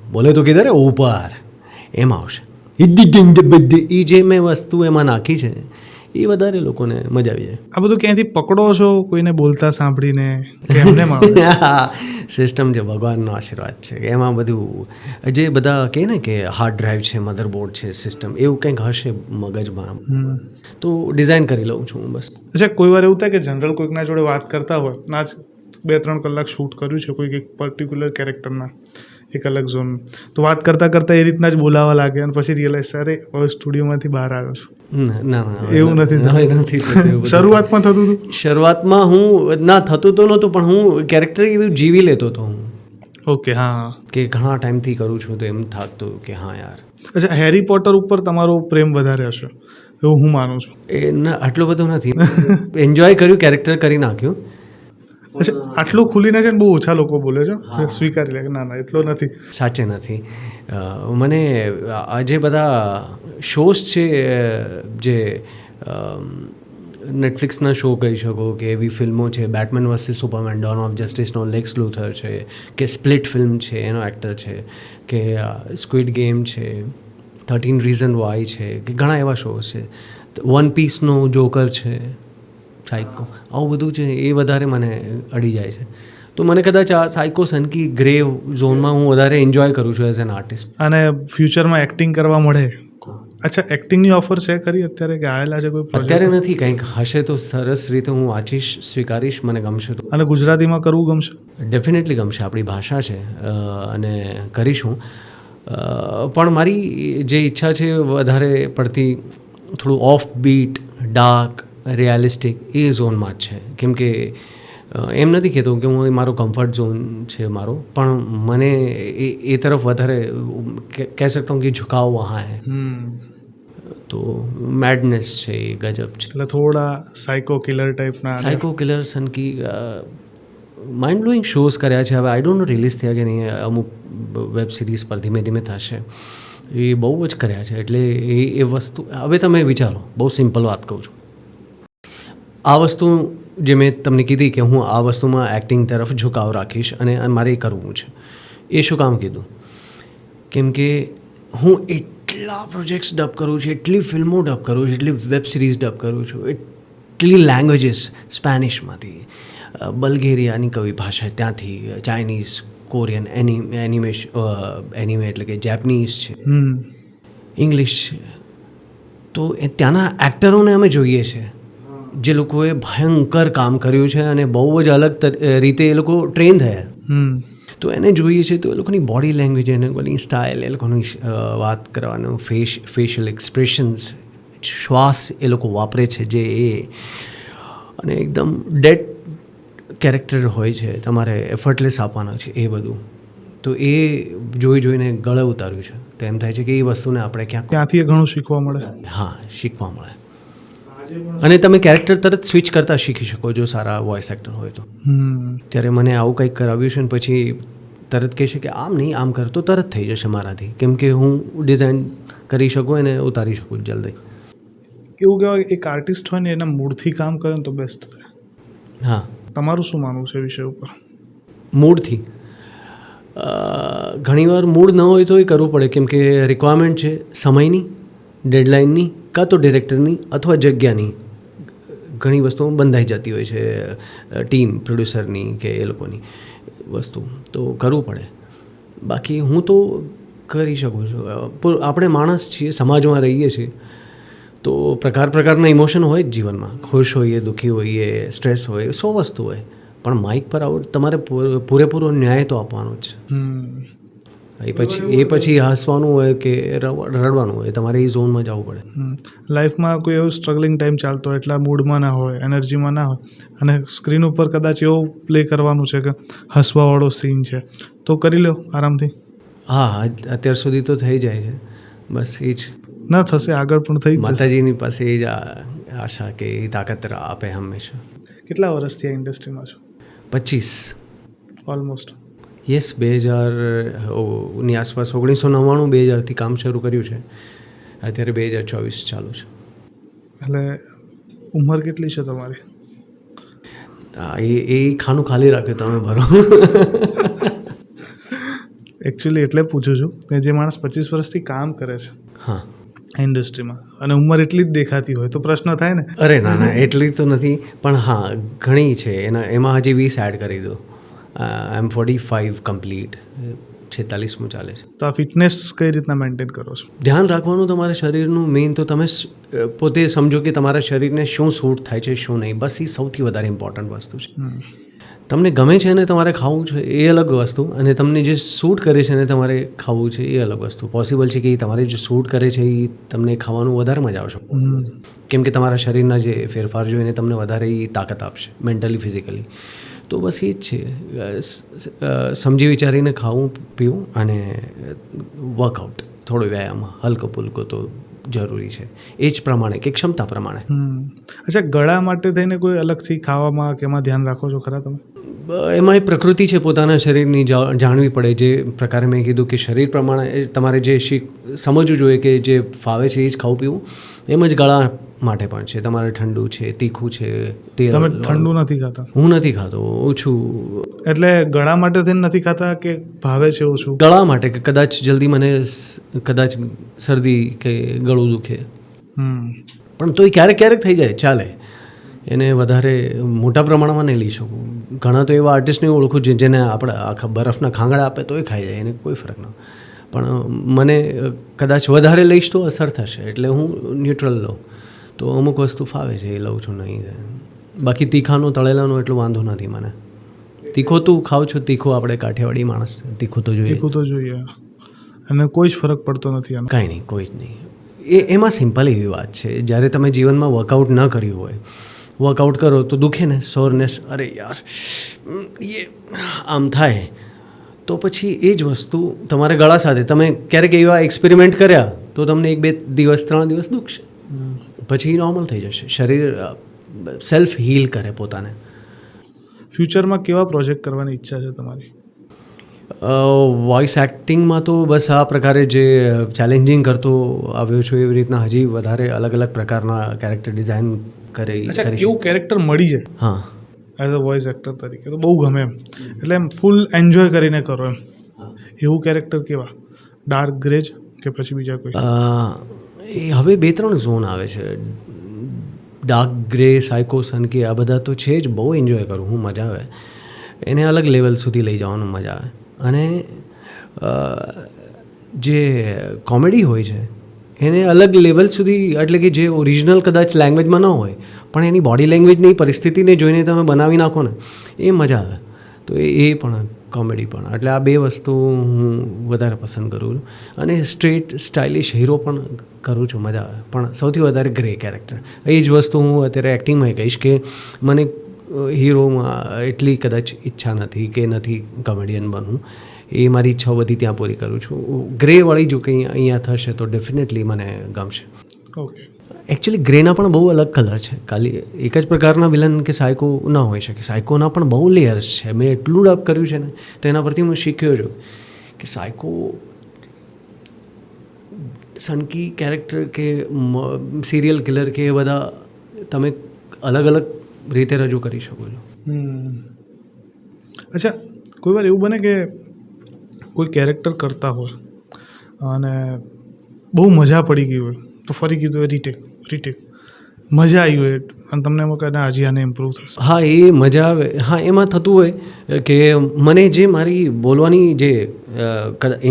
Speaker 1: બોલે તો કિધર હે? ઉપર, એમ આવશે. એ જે મેં વસ્તુ એમાં નાખી છે એ વધારે લોકોને મજા આવી જાય.
Speaker 4: આ બધું ક્યાંથી પકડો છો કોઈને બોલતા સાંભળીને કે એમને
Speaker 1: સિસ્ટમ છે, ભગવાનનો આશીર્વાદ છે. એમાં બધું જે બધા કહે ને કે હાર્ડ ડ્રાઈવ છે, મધરબોર્ડ છે, સિસ્ટમ એવું કંઈક હશે મગજમાં, તો ડિઝાઇન કરી લઉં છું બસ.
Speaker 4: અચ્છા, કોઈ વાર એવું થાય કે જનરલ કોઈકના જોડે વાત કરતા હોય, ના જ 2-3 કલાક શૂટ કર્યું છે કોઈક એક પર્ટિક્યુલર કેરેક્ટરના એક અલગ ઝોન, તો વાત કરતાં કરતાં એ રીતના જ બોલાવા લાગે અને પછી રિયલાઇઝ અરે હવે સ્ટુડિયોમાંથી બહાર આવ્યો છું.
Speaker 1: ના,
Speaker 4: એવું નથી. શરૂઆતમાં થતું હતું?
Speaker 1: શરૂઆતમાં હું ના થતું તો નહોતું, પણ હું કેરેક્ટર એવું જીવી લેતો હતો હું.
Speaker 4: ઓકે, હા,
Speaker 1: કે ઘણા ટાઈમથી કરું છું તો એમ થાકતું કે હા યાર.
Speaker 4: અચ્છા, હેરી પોટર ઉપર તમારો પ્રેમ વધારે હશે એવું હું માનું છું.
Speaker 1: એ ના, આટલો બધો નથી. એન્જોય કર્યું, કેરેક્ટર કરી નાખ્યું.
Speaker 4: અચ્છા, આટલું ખુલીને છે ને બહુ ઓછા લોકો બોલે છે, સ્વીકારી લે કે ના એટલો નથી.
Speaker 1: સાચે નથી. મને આ જે બધા શોઝ છે, જે નેટફ્લિક્સના શો કહી શકો કે એવી ફિલ્મો છે, Batman versus Superman, dawn of જસ્ટિસનો લેક્સ લુથર છે, કે સ્પ્લિટ ફિલ્મ છે એનો એક્ટર છે, કે સ્ક્વિડ ગેમ છે, 13 રીઝન વાય છે, કે ઘણા એવા શોઝ છે. વન પીસનો જોકર છે, સાયકો, આવું બધું છે એ વધારે મને અડી જાય છે. તો મને કદાચ આ સાયકો સનકી ગ્રે ઝોનમાં હું વધારે એન્જોય કરું છું એઝ એન આર્ટિસ્ટ.
Speaker 4: અને ફ્યુચરમાં એક્ટિંગ કરવા મળે? અચ્છા, એક્ટિંગની ઓફર છે ખરી અત્યારે કે આવેલા છે કોઈ?
Speaker 1: અત્યારે નથી, કંઈક હશે તો સરસ રીતે હું વાંચીશ, સ્વીકારીશ, મને ગમશે તો.
Speaker 4: અને ગુજરાતીમાં કરવું ગમશે?
Speaker 1: ડેફિનેટલી ગમશે, આપણી ભાષા છે અને કરીશું. પણ મારી જે ઈચ્છા છે વધારે પડતી થોડું ઓફ બીટ, ડાર્ક, રિયાલિસ્ટિક એ ઝોનમાં જ છે. કેમ કે એમ નથી કહેતો કે હું મારો કમ્ફર્ટ ઝોન છે મારો, પણ મને એ તરફ વધારે કહી શકતા હું કે ઝુકાવ વહાં હે. તો મેડનેસ છે, એ ગજબ છે. એટલે
Speaker 4: થોડા સાયકો કિલર ટાઈપના,
Speaker 1: સાયકો કિલર સનકી માઇન્ડ બ્લોઈંગ શોઝ કર્યા છે. હવે આઈ ડોન્ટ નો રિલીઝ થયા કે નહીં, અમુક વેબ સિરીઝ પર ધીમે ધીમે થશે.
Speaker 2: એ બહુ જ કર્યા છે. એટલે એ વસ્તુ હવે તમે વિચારો, બહુ સિમ્પલ વાત કહું છું. આ વસ્તુ જે મેં તમને કીધી કે હું આ વસ્તુમાં એક્ટિંગ તરફ ઝુકાવ રાખીશ અને મારે એ કરવું છે, એ શું કામ કીધું? કેમ કે હું એટલા પ્રોજેક્ટ્સ ડબ કરું છું, એટલી ફિલ્મો ડબ કરું છું, એટલી વેબ સિરીઝ ડબ કરું છું, એટલી લેંગ્વેજીસ, સ્પેનિશમાંથી, બલ્ગેરિયાની કવી ભાષા, ત્યાંથી ચાઇનીઝ, કોરિયન, એનિમે એટલે કે જેપનીઝ છે, ઇંગ્લિશ છે. તો એ ત્યાંના એક્ટરોને અમે જોઈએ છીએ જે લોકોએ ભયંકર કામ કર્યું છે અને બહુ જ અલગ રીતે એ લોકો ટ્રેન થયા. તો એને જોઈએ છે તો એ લોકોની બોડી લેંગ્વેજ, એ લોકોની સ્ટાઇલ, એ લોકોની વાત કરવાનું, ફેશિયલ એક્સપ્રેશન્સ, શ્વાસ એ લોકો વાપરે છે જે અને એકદમ ડેડ કેરેક્ટર હોય છે, તમારે એફર્ટલેસ આપવાનો છે એ બધું. તો એ જોઈને ગળે ઉતાર્યું છે. તો એમ થાય છે કે એ વસ્તુને આપણે
Speaker 4: ત્યાંથી ઘણું શીખવા મળે.
Speaker 2: હા, શીખવા મળે. અને તમે કેરેક્ટર તરત સ્વિચ કરતા શીખી શકો જો સારા વોઇસ એક્ટર હોય તો. ત્યારે મને આવું કંઈક કરાવ્યું છે ને પછી તરત કહેશે કે આમ નહીં, આમ કર, તો તરત થઈ જશે મારાથી. કેમ કે હું ડિઝાઇન કરી શકું અને ઉતારી શકું જલ્દી.
Speaker 4: એવું કહેવાય એક આર્ટિસ્ટ હોય ને એના મૂડથી કામ કરે ને તો બેસ્ટ થાય.
Speaker 2: હા,
Speaker 4: તમારું શું માનવું છે એ વિષય ઉપર?
Speaker 2: મૂડથી ઘણીવાર મૂડ ન હોય તો એ કરવું પડે. કેમ કે રિક્વાયરમેન્ટ છે સમયની, ડેડલાઇનની, કાં તો ડિરેક્ટરની અથવા જગ્યાની. ઘણી વસ્તુઓ બંધાઈ જતી હોય છે ટીમ પ્રોડ્યુસરની કે એ લોકોની વસ્તુ, તો કરવું પડે. બાકી હું તો કરી શકું છું. આપણે માણસ છીએ, સમાજમાં રહીએ છીએ, તો પ્રકારના ઇમોશન હોય જ જીવનમાં. ખુશ હોઈએ, દુઃખી હોઈએ, સ્ટ્રેસ હોય, 100 વસ્તુ હોય. પણ માઇક પર આવું તમારે પૂરેપૂરો ન્યાય તો આપવાનો જ છે. એ પછી હસવાનું હોય કે રડવાનું હોય, તમારે એ ઝોનમાં જવું પડે.
Speaker 4: લાઈફમાં કોઈ એવો સ્ટ્રગલિંગ ટાઈમ ચાલતો હોય, એટલા મૂડમાં ના હોય, એનર્જીમાં ના હોય, અને સ્ક્રીન ઉપર કદાચ એવું પ્લે કરવાનું છે કે હસવાવાળો સીન છે, તો કરી લો આરામથી.
Speaker 2: હા, અત્યાર સુધી તો થઈ જાય છે. બસ એ જ
Speaker 4: ના થશે, આગળ પણ થઈ જશે.
Speaker 2: માતાજીની પાસે એ જ આશા કે એ તાકાત આપે હંમેશા.
Speaker 4: કેટલા વર્ષથી આ ઇન્ડસ્ટ્રીમાં છો?
Speaker 2: 25
Speaker 4: ઓલમોસ્ટ.
Speaker 2: યસ, 2000ની આસપાસ, 1999 2000થી કામ શરૂ કર્યું છે. અત્યારે 2024 ચાલુ છે.
Speaker 4: એટલે ઉંમર કેટલી છે તમારી?
Speaker 2: એ ખાનું ખાલી રાખ્યું તમે ભરો.
Speaker 4: એકચ્યુઅલી એટલે પૂછું છું કે જે માણસ 25 વર્ષથી કામ કરે છે
Speaker 2: હા
Speaker 4: ઇન્ડસ્ટ્રીમાં અને ઉંમર એટલી જ દેખાતી હોય તો પ્રશ્ન થાય ને.
Speaker 2: અરે ના, એટલી તો નથી, પણ હા ઘણી છે. એમાં હજી 20 એડ કરી દો. આઈ એમ 45 કમ્પ્લીટ, 46મું ચાલે છે.
Speaker 4: તો આ ફિટનેસ કઈ રીતના મેન્ટેન કરો છો?
Speaker 2: ધ્યાન રાખવાનું તમારા શરીરનું. મેઇન તો તમે પોતે સમજો કે તમારા શરીરને શું સૂટ થાય છે, શું નહીં. બસ એ સૌથી વધારે ઇમ્પોર્ટન્ટ વસ્તુ છે. તમને ગમે છે ને તમારે ખાવું છે એ અલગ વસ્તુ, અને તમને જે સૂટ કરે છે ને તમારે ખાવું છે એ અલગ વસ્તુ. પોસિબલ છે કે તમારે જે સૂટ કરે છે એ તમને ખાવાનું વધારે મજા આવશે. કેમ કે તમારા શરીરના જે ફેરફાર જોઈને તમને વધારે એ તાકાત આપશે, મેન્ટલી, ફિઝિકલી. તો બસ એ જ છે, સમજી વિચારીને ખાવું પીવું અને વર્કઆઉટ, થોડો વ્યાયામ હલકો ફૂલકો તો જરૂરી છે. એ જ પ્રમાણે કે ક્ષમતા પ્રમાણે.
Speaker 4: અચ્છા, ગળા માટે થઈને કોઈ અલગથી ખાવામાં કે એમાં ધ્યાન રાખો છો ખરા તમે?
Speaker 2: એમાં એ પ્રકૃતિ છે પોતાના શરીરની જાણવી પડે. જે પ્રકારે મેં કીધું કે શરીર પ્રમાણે તમારે જે સમજવું જોઈએ કે જે ફાવે છે એ જ ખાવું પીવું. એમ જ ગળા માટે પણ છે. તમારે ઠંડુ છે, તીખું છે, તેલ.
Speaker 4: તમે ઠંડુ નથી ખાતા?
Speaker 2: હું નથી ખાતો, ઓછું.
Speaker 4: એટલે ગળા માટે થઈને નથી ખાતા કે ભાવે છે ઓછું?
Speaker 2: ગળા માટે કે કદાચ જલ્દી મને કદાચ શરદી કે ગળું દુખે, પણ તો એ ક્યારેક થઈ જાય, ચાલે. એને વધારે મોટા પ્રમાણમાં નહીં લઈ શકું. ઘણા તો એવા આર્ટિસ્ટને ઓળખું જેને આપણે આખા બરફના ખાંગડા આપે તો એ ખાઈ જાય, એને કોઈ ફરક ન. પણ મને કદાચ વધારે લઈશ તો અસર થશે, એટલે હું ન્યુટ્રલ લઉં. તો અમુક વસ્તુ ફાવે છે એ લઉં છું, નહીં. બાકી તીખાનું તળેલાનું એટલો વાંધો નથી મને. તીખો તું ખાઉં છું, તીખો આપણે કાઠિયાવાડી માણસ, તીખું તો જોઈએ.
Speaker 4: અને કોઈ જ ફરક પડતો નથી આનો?
Speaker 2: કાંઈ નહીં, કોઈ જ નહીં. એમાં સિમ્પલ એવી વાત છે, જ્યારે તમે જીવનમાં વર્કઆઉટ ન કર્યું હોય, વર્કઆઉટ કરો તો દુખે ને, સોરનેસ, અરે યાર એ આમ થાય. તો પછી એ જ વસ્તુ તમારે ગળા સાથે તમે ક્યારેક એવા એક્સપેરિમેન્ટ કર્યા તો તમને 1-2 દિવસ 3 દિવસ દુખશે, પછી નોર્મલ થઈ જશે. શરીર સેલ્ફ હીલ કરે પોતાને.
Speaker 4: ફ્યુચરમાં કેવા પ્રોજેક્ટ કરવાની ઈચ્છા છે તમારી?
Speaker 2: વોઇસ એક્ટિંગમાં તો બસ આ પ્રકારે જે ચેલેન્જિંગ કરતો આવ્યો છું એવી રીતના હજી વધારે અલગ અલગ પ્રકારના કેરેક્ટર ડિઝાઇન
Speaker 4: અચ્છા
Speaker 2: કરી
Speaker 4: એવું કેરેક્ટર મળી જાય
Speaker 2: હા
Speaker 4: એઝ અ વોઇસ એક્ટર તરીકે તો બહુ ગમે એમ એટલે એમ ફૂલ એન્જોય કરીને કરો એમ એવું કેરેક્ટર કેવા ડાર્ક ગ્રેજ કે પછી બીજા કોઈ
Speaker 2: એ હવે 2-3 ઝોન આવે છે. ડાર્ક ગ્રે, સાયકો, સનકી આ બધા તો છે જ, બહુ એન્જોય કરું હું, મજા આવે એને, અલગ લેવલ સુધી લઈ જવાનું મજા આવે. અને જે કોમેડી હોય છે એને અલગ લેવલ સુધી, એટલે કે જે ઓરિજિનલ કદાચ લેંગ્વેજમાં ન હોય પણ એની બોડી લેંગ્વેજની પરિસ્થિતિને જોઈને તમે બનાવી નાખો ને એ મજા આવે. તો એ પણ કોમેડી પણ, એટલે આ 2 વસ્તુ હું વધારે પસંદ કરું છું. અને સ્ટ્રેટ સ્ટાઇલિશ હીરો પણ કરું છું, મજા આવે. પણ સૌથી વધારે ગ્રે કેરેક્ટર, એ જ વસ્તુ હું અત્યારે એક્ટિંગમાં કહીશ કે મને હીરોમાં એટલી કદાચ ઈચ્છા નથી કે નથી કોમેડિયન બનવું. એ મારી ઈચ્છાઓ બધી ત્યાં પૂરી કરું છું. ગ્રેવાળી જો કંઈ અહીંયા થશે તો ડેફિનેટલી મને ગમશે.
Speaker 4: ઓકે
Speaker 2: એકચ્યુઅલી ગ્રેના પણ બહુ અલગ કલર છે. ખાલી એક જ પ્રકારના વિલન કે સાયકો ન હોઈ શકે. સાયકોના પણ બહુ લેયર્સ છે. મેં એટલું ડબ કર્યું છે ને તો એના પરથી હું શીખ્યો છું કે સાયકો, સનકી કેરેક્ટર કે સિરિયલ કિલર કે એ બધા તમે અલગ અલગ રીતે રજૂ કરી શકો છો.
Speaker 4: અચ્છા કોઈ વાર એવું બને કે કોઈ કેરેક્ટર કરતા હોય અને બહુ મજા પડી ગઈ હોય તો ફરી કીધું રીટેક મજા આવી હોય અને તમને એમ કહે ના હજી આને ઇમ્પ્રૂવ થશે.
Speaker 2: હા એ મજા આવે. હા એમાં થતું હોય કે મને જે મારી બોલવાની જે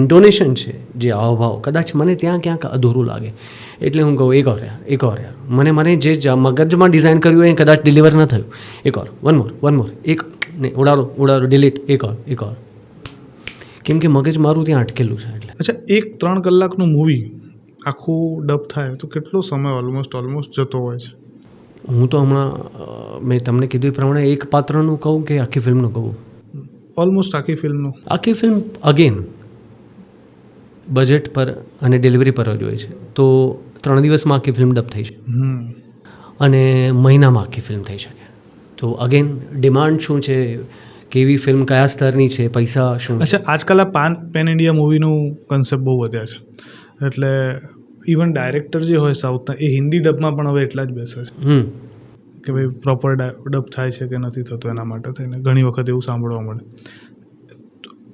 Speaker 2: ઇન્ટોનેશન છે, જે હાવભાવ, કદાચ મને ત્યાં ક્યાંક અધૂરું લાગે એટલે હું કહું એક ઓર યાર મને જે મગજમાં ડિઝાઇન કર્યું હોય એ કદાચ ડિલિવર ન થયું, એક ઓર, વન મોર, એક ને ઉડાડો ડિલીટ, એક ઓર. કેમ કે મગજ મારું ત્યાં અટકેલું છે એટલે.
Speaker 4: અચ્છા 3 કલાકનું મૂવી આખું ડબ થાય તો કેટલો સમય ઓલમોસ્ટ જતો હોય છે?
Speaker 2: હું તો હમણાં મેં તમને કીધું એ પ્રમાણે એક પાત્રનું કહું કે આખી ફિલ્મનું કહું?
Speaker 4: ઓલમોસ્ટ આખી ફિલ્મનું.
Speaker 2: આખી ફિલ્મ અગેન બજેટ પર અને ડિલિવરી પર જ હોય છે. તો 3 દિવસમાં આખી ફિલ્મ ડબ થઈ છે અને મહિનામાં આખી ફિલ્મ થઈ શકે. તો અગેન ડિમાન્ડ શું છે, કેવી ફિલ્મ કયા સ્તરની છે, પૈસા શું.
Speaker 4: અચ્છા આજકાલ આ પેન ઇન્ડિયા મૂવીનું કન્સેપ્ટ બહુ વધ્યા છે એટલે ઇવન ડાયરેક્ટર જે હોય સાઉથના એ હિન્દી ડબમાં પણ હવે એટલા જ બેસે છે કે ભાઈ પ્રોપર ડબ થાય છે કે નથી થતો એના માટે થઈને ઘણી વખત એવું સાંભળવા મળે.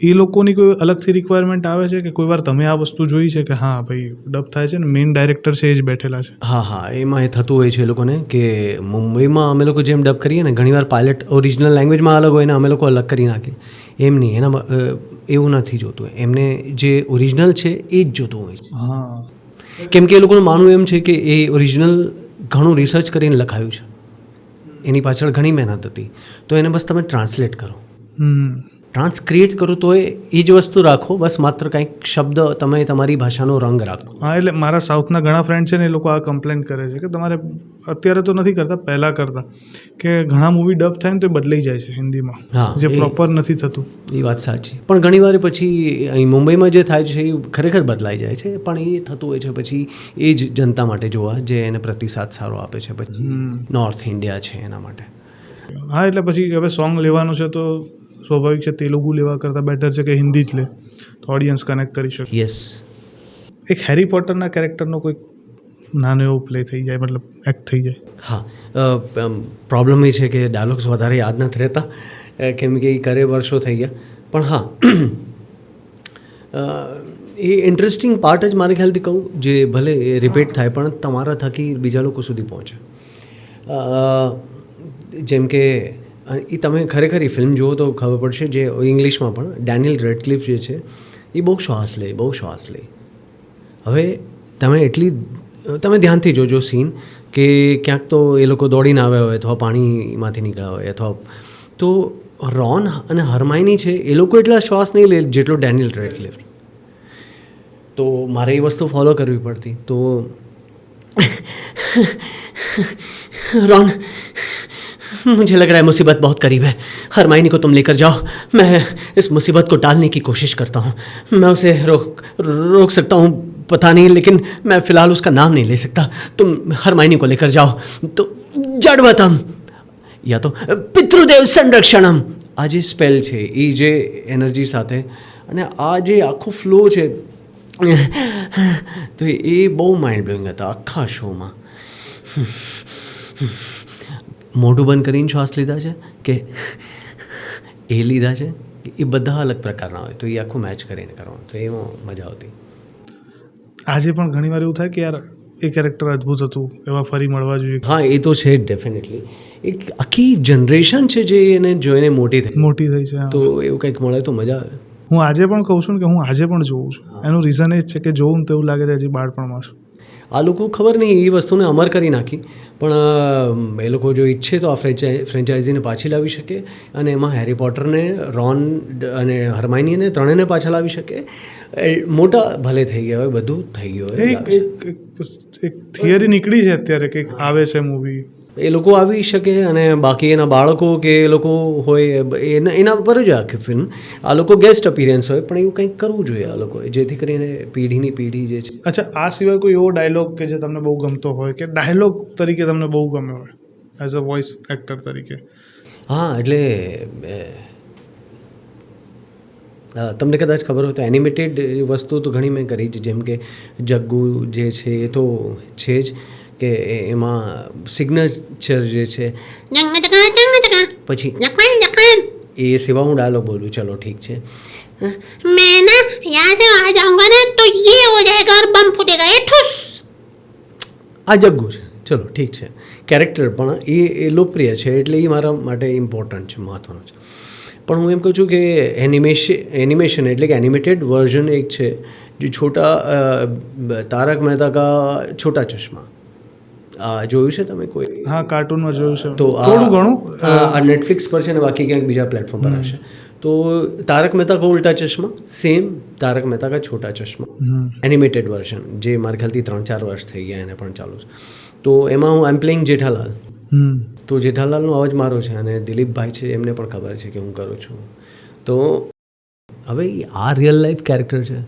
Speaker 4: એ લોકોની કોઈ અલગથી રિક્વાયરમેન્ટ આવે છે કે કોઈ વાર તમે આ વસ્તુ જોઈ છે કે હા ભાઈ ડબ થાય છે ને મેઇન ડાયરેક્ટર છે એ જ બેઠેલા છે?
Speaker 2: હા એમાં એ થતું હોય છે એ લોકોને કે મુંબઈમાં અમે લોકો જેમ ડબ કરીએ ને ઘણીવાર પાયલટ ઓરિજિનલ લેંગ્વેજમાં અલગ હોય ને અમે લોકો અલગ કરી નાખીએ. એમ નહીં, એના એવું નથી જોતું. એમને જે ઓરિજિનલ છે એ જ જોતું હોય છે.
Speaker 4: હા
Speaker 2: કેમ કે એ લોકોનું માનવું એમ છે કે એ ઓરિજિનલ ઘણું રિસર્ચ કરીને લખાયું છે, એની પાછળ ઘણી મહેનત હતી, તો એને બસ તમે ટ્રાન્સલેટ કરો, ટ્રાન્સક્રિએટ કરો તો એ જ વસ્તુ રાખો, બસ માત્ર કંઈક શબ્દ તમે તમારી ભાષાનો રંગ રાખો.
Speaker 4: હા એટલે મારા સાઉથના ઘણા ફ્રેન્ડ છે ને એ લોકો આ કમ્પ્લેન કરે છે કે તમારે અત્યારે તો નથી કરતા, પહેલાં કરતા કે ઘણા મૂવી ડબ થાય ને તો એ બદલાઈ જાય છે હિન્દીમાં, જે પ્રોપર નથી થતું.
Speaker 2: એ વાત સાચી, પણ ઘણીવાર પછી અહીં મુંબઈમાં જે થાય છે એ ખરેખર બદલાઈ જાય છે, પણ એ થતું હોય છે પછી એ જ જનતા માટે જોવા જે એને પ્રતિસાદ સારો આપે છે, પછી નોર્થ ઇન્ડિયા છે એના માટે.
Speaker 4: હા એટલે પછી હવે સોંગ લેવાનું છે તો સ્વાભાવિક છે તેલુગુ લેવા કરતાં બેટર છે કે હિન્દી જ લે તો ઓડિયન્સ કનેક્ટ કરી શકે.
Speaker 2: યસ.
Speaker 4: એક હેરી પોટરના કેરેક્ટરનો કોઈ નાનો એવો પ્લે થઈ જાય, મતલબ એક્ટ થઈ જાય?
Speaker 2: હા, પ્રોબ્લેમ એ છે કે ડાયલોગ્સ વધારે યાદ નથી રહેતા કેમ કે એ કરે વર્ષો થઈ ગયા, પણ હા એ ઇન્ટરેસ્ટિંગ પાર્ટ જ મારા ખ્યાલથી કહું જે ભલે રિપીટ થાય પણ તમારા થકી બીજા લોકો સુધી પહોંચે. જેમ કે એ તમે ખરેખર એ ફિલ્મ જુઓ તો ખબર પડશે, જે ઇંગ્લિશમાં પણ ડેનિયલ રેડક્લિફ જે છે એ બહુ શ્વાસ લે. હવે તમે ધ્યાનથી જોજો સીન કે ક્યાંક તો એ લોકો દોડીને આવ્યા હોય અથવા પાણીમાંથી નીકળ્યા હોય અથવા તો રોન અને હરમાયની છે એ લોકો એટલા શ્વાસ નહીં લે જેટલો ડેનિયલ રેડક્લિફ. તો મારે એ વસ્તુ ફોલો કરવી પડતી. તો रोन, मुझे लग रहा है मुसीबत बहुत करीब है. हरमाइनी को तुम लेकर जाओ. मैं इस मुसीबत को टालने की कोशिश करता हूँ. मैं उसे रोक सकता हूँ पता नहीं, लेकिन मैं फ़िलहाल उसका नाम नहीं ले सकता. तुम हरमाइनी को लेकर जाओ. तो जड़वतम या तो पितृदेव संरक्षणम, આ જે સ્પેલ છે એ જે એનર્જી સાથે
Speaker 1: અને આ જે આખો ફ્લો છે તો એ બહુ માઇન્ડ બ્લોઈંગ હતા આખા શોમાં. મોઢું બંધ કરીને શ્વાસ લીધા છે કે એ લીધા છે, એ બધા અલગ પ્રકારના હોય, તો એ આખું મેચ કરીને કરવાનું, તો એમાં મજા આવતી.
Speaker 4: આજે પણ ઘણીવાર એવું થાય કે યાર એ કેરેક્ટર અદ્ભુત હતું, એવા ફરી મળવા જોઈએ.
Speaker 1: હા, એ તો છે જ ડેફિનેટલી. એક આખી જનરેશન છે જે એને જોઈને મોટી થઈ,
Speaker 4: મોટી થઈ છે.
Speaker 1: તો એવું કંઈક મળે તો મજા આવે.
Speaker 4: હું આજે પણ કહું છું ને કે હું આજે પણ જોઉં છું. એનું રીઝન એ જ છે કે જોઉં તો એવું લાગે છે હજી બાળપણમાં છું.
Speaker 1: આ લોકો ખબર નહીં એ વસ્તુને અમર કરી નાખી, પણ એ લોકો જો ઈચ્છે તો આ ફ્રેન્ચાઇઝીને પાછી લાવી શકે, અને એમાં હેરી પોટરને, રોન અને હરમાઇનીને ત્રણેયને પાછા લાવી શકે. મોટા ભલે થઈ ગયા હોય, બધું થઈ ગયું હોય.
Speaker 4: એક થિયરી નીકળી છે અત્યારે કે આવે છે મૂવી,
Speaker 1: એ લોકો આવી શકે, અને બાકી એના બાળકો કે એ લોકો હોય એના પર જ આખી ફિલ્મ. આ લોકો ગેસ્ટ અપિયરન્સ હોય, પણ એવું કંઈક કરવું જોઈએ આ લોકોએ, જેથી કરીને પેઢીની પેઢી જે છે.
Speaker 4: અચ્છા, આ સિવાય કોઈ એવો ડાયલોગ કે જે તમને બહુ ગમતો હોય, કે ડાયલોગ તરીકે તમને બહુ ગમે હોય એઝ અ વોઇસ એક્ટર તરીકે?
Speaker 1: હા, એટલે તમને કદાચ ખબર હોય તો એનિમેટેડ વસ્તુ તો ઘણી મેં કરી છે, જેમ કે જગ્ગુ જે છે એ તો છે જ, કે એમાં સિગ્નેચર જે છે, પછી એ સિવા હું ડાયલોગ બોલું, ચલો ઠીક છે,
Speaker 3: मैं ना यहाँ से वहाँ जाऊंगा ना तो ये हो जाएगा और बम फूटेगा ये ठुस.
Speaker 1: આ જગ્ગુ છે, ચલો ઠીક છે. કેરેક્ટર પણ એ લોકપ્રિય છે, એટલે એ મારા માટે ઇમ્પોર્ટન્ટ છે, મહત્ત્વનું છે. પણ હું એમ કહું છું કે એનિમેશન એટલે કે એનિમેટેડ વર્ઝન એક છે, જે તારક મહેતા કા છોટા ચશ્મા, જોયું છે તમે કોઈ?
Speaker 4: હા, કાર્ટૂનમાં જોયું છે.
Speaker 1: તો
Speaker 4: થોડું ઘણું
Speaker 1: આ નેટફ્લિક્સ પર છે ને, બાકી ક્યાંક બીજા પ્લેટફોર્મ પર હશે. તો તારક મહેતા કા ઉલ્ટા ચશ્મા, સેમ તારક મહેતા કા છોટા ચશ્મા, એનિમેટેડ વર્ઝન, જે મારા ખ્યાલથી 3-4 વર્ષ થઈ ગયા એને પણ ચાલુ છે. તો એમાં હું આઈ એમ પ્લેઇંગ જેઠાલાલ. તો જેઠાલાલનો અવાજ મારો છે, અને દિલીપભાઈ છે એમને પણ ખબર છે કે હું કરું છું. તો હવે આ રિયલ લાઈફ કેરેક્ટર છે,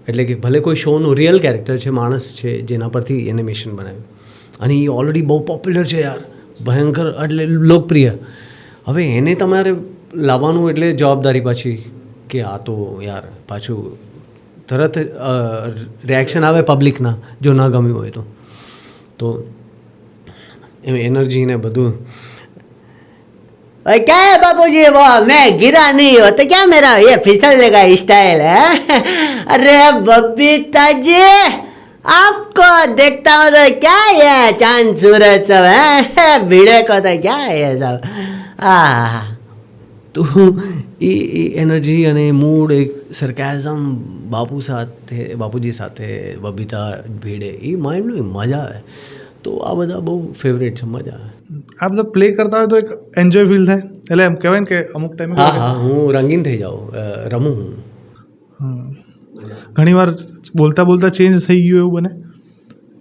Speaker 1: એટલે કે ભલે કોઈ શોનું રિયલ કેરેક્ટર છે, માણસ છે જેના પરથી એનિમેશન બનાવ્યું, અને એ ઓલરેડી બહુ પોપ્યુલર છે યાર, ભયંકર, એટલે લોકપ્રિય. હવે એને તમારે લાવવાનું એટલે જવાબદારી પાછી, કે આ તો યાર પાછું તરત રિએક્શન આવે પબ્લિકના જો ના ગમ્યું હોય તો એમ એનર્જી ને બધું.
Speaker 5: क्या है बाबूजी, वो मैं गिरा नहीं हो तो क्या मेरा ये फिसलने का स्टाइल है? अरे बबीता जी, आपको देखता हूँ तो क्या ये चांद सूरज सब है, भिड़े को तो क्या ये सब.
Speaker 1: તો એ એનર્જી અને મૂડ, એક સરકાઝમ બાપુજી સાથે બબીતા ભીડે, એ માઇન્ડનું મજા આવે. તો આ બધા બહુ ફેવરેટ છે, મજા આવે.
Speaker 4: આ બધા પ્લે કરતા હોય તો એક એન્જોય ફીલ થાય, એટલે એમ કહેવાય ને કે અમુક ટાઈમે.
Speaker 1: હા, હું રંગીન થઈ જાઉં, રમું.
Speaker 4: ઘણીવાર બોલતા બોલતા ચેન્જ થઈ ગયું એવું બને,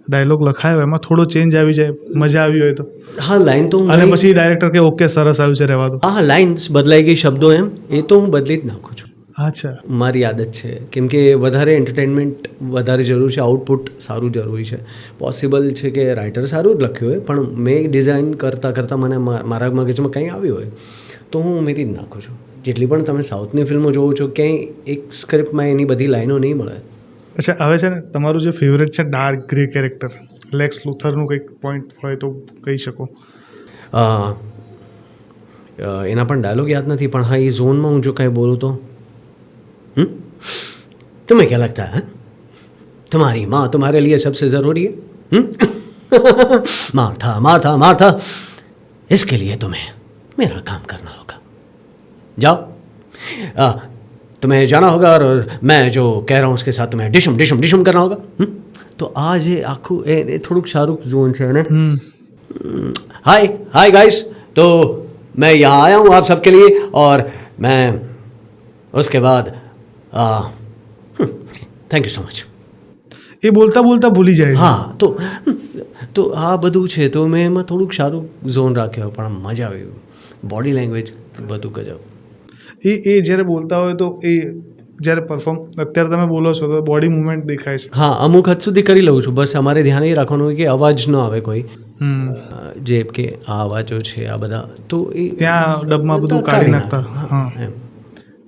Speaker 4: ડાયલોગ લખાયો એમાં થોડો ચેન્જ આવી જાય, મજા આવી હોય તો.
Speaker 1: હા, લાઈન તો
Speaker 4: અને પછી ડાયરેક્ટર કે ઓકે સરસ આવ્યું છે, રહેવા દો.
Speaker 1: હા, લાઇન્સ બદલાઈ ગઈ, શબ્દો એમ, એ તો હું બદલી જ નાખું છું.
Speaker 4: અચ્છા,
Speaker 1: મારી આદત છે, કેમ કે વધારે એન્ટરટેનમેન્ટ વધારે જરૂર છે, આઉટપુટ સારું જરૂરી છે. પોસિબલ છે કે રાઇટર સારું જ લખ્યું હોય, પણ મેં ડિઝાઇન કરતાં મને મારા મગજમાં કંઈ આવ્યું હોય તો હું ઉમેરી જ નાખું છું. જેટલી પણ તમે સાઉથની ફિલ્મો જોવો છો, ક્યાંય એક સ્ક્રિપ્ટમાં એની બધી લાઈનો નહીં મળે.
Speaker 4: અચ્છા, હવે છે ને તમારું જે ફેવરેટ છે ડાર્ક ગ્રે કેરેક્ટર, લેક્સ લુથરનું કંઈક પોઈન્ટ હોય તો કહી શકો?
Speaker 1: એના પણ ડાયલોગ યાદ નથી, પણ હા, એ ઝોનમાં હું જો કાંઈ બોલું તો, तुम्हें क्या लगता है तुम्हारी माँ तुम्हारे लिए सबसे ज़रूरी है? मार्था, इसके लिए तुम्हें मेरा काम करना होगा. जाओ, तुम्हें जाना होगा, और मैं जो कह रहा हूँ उसके साथ तुम्हें डिशम करना होगा. तो आज ये आखू એ થોડુંક શાહરુખ ઝોન છે ને. हाय गाइस, तो मैं यहाँ आया हूँ आप सबके लिए, और मैं उसके बाद થેન્ક યુ સો મચ.
Speaker 4: એ બોલતા બોલતા ભૂલી જાય.
Speaker 1: હા, તો આ બધું છે, તો મેં એમાં થોડુંક સારું ઝોન રાખ્યો, પણ મજા આવી. બોડી લેંગ્વેજ બધું ગજબ.
Speaker 4: એ જ્યારે બોલતા હોય તો એ જ્યારે અત્યારે તમે બોલો છો તો બોડી મૂવમેન્ટ દેખાય છે.
Speaker 1: હા, અમુક હદ સુધી કરી લઉં છું. બસ અમારે ધ્યાન એ રાખવાનું હોય કે અવાજ ન આવે કોઈ, જે કે આ અવાજો છે આ બધા, તો એ
Speaker 4: ત્યાં ડબમાં બધું કાઢી નાખતા. હા,
Speaker 1: એમ.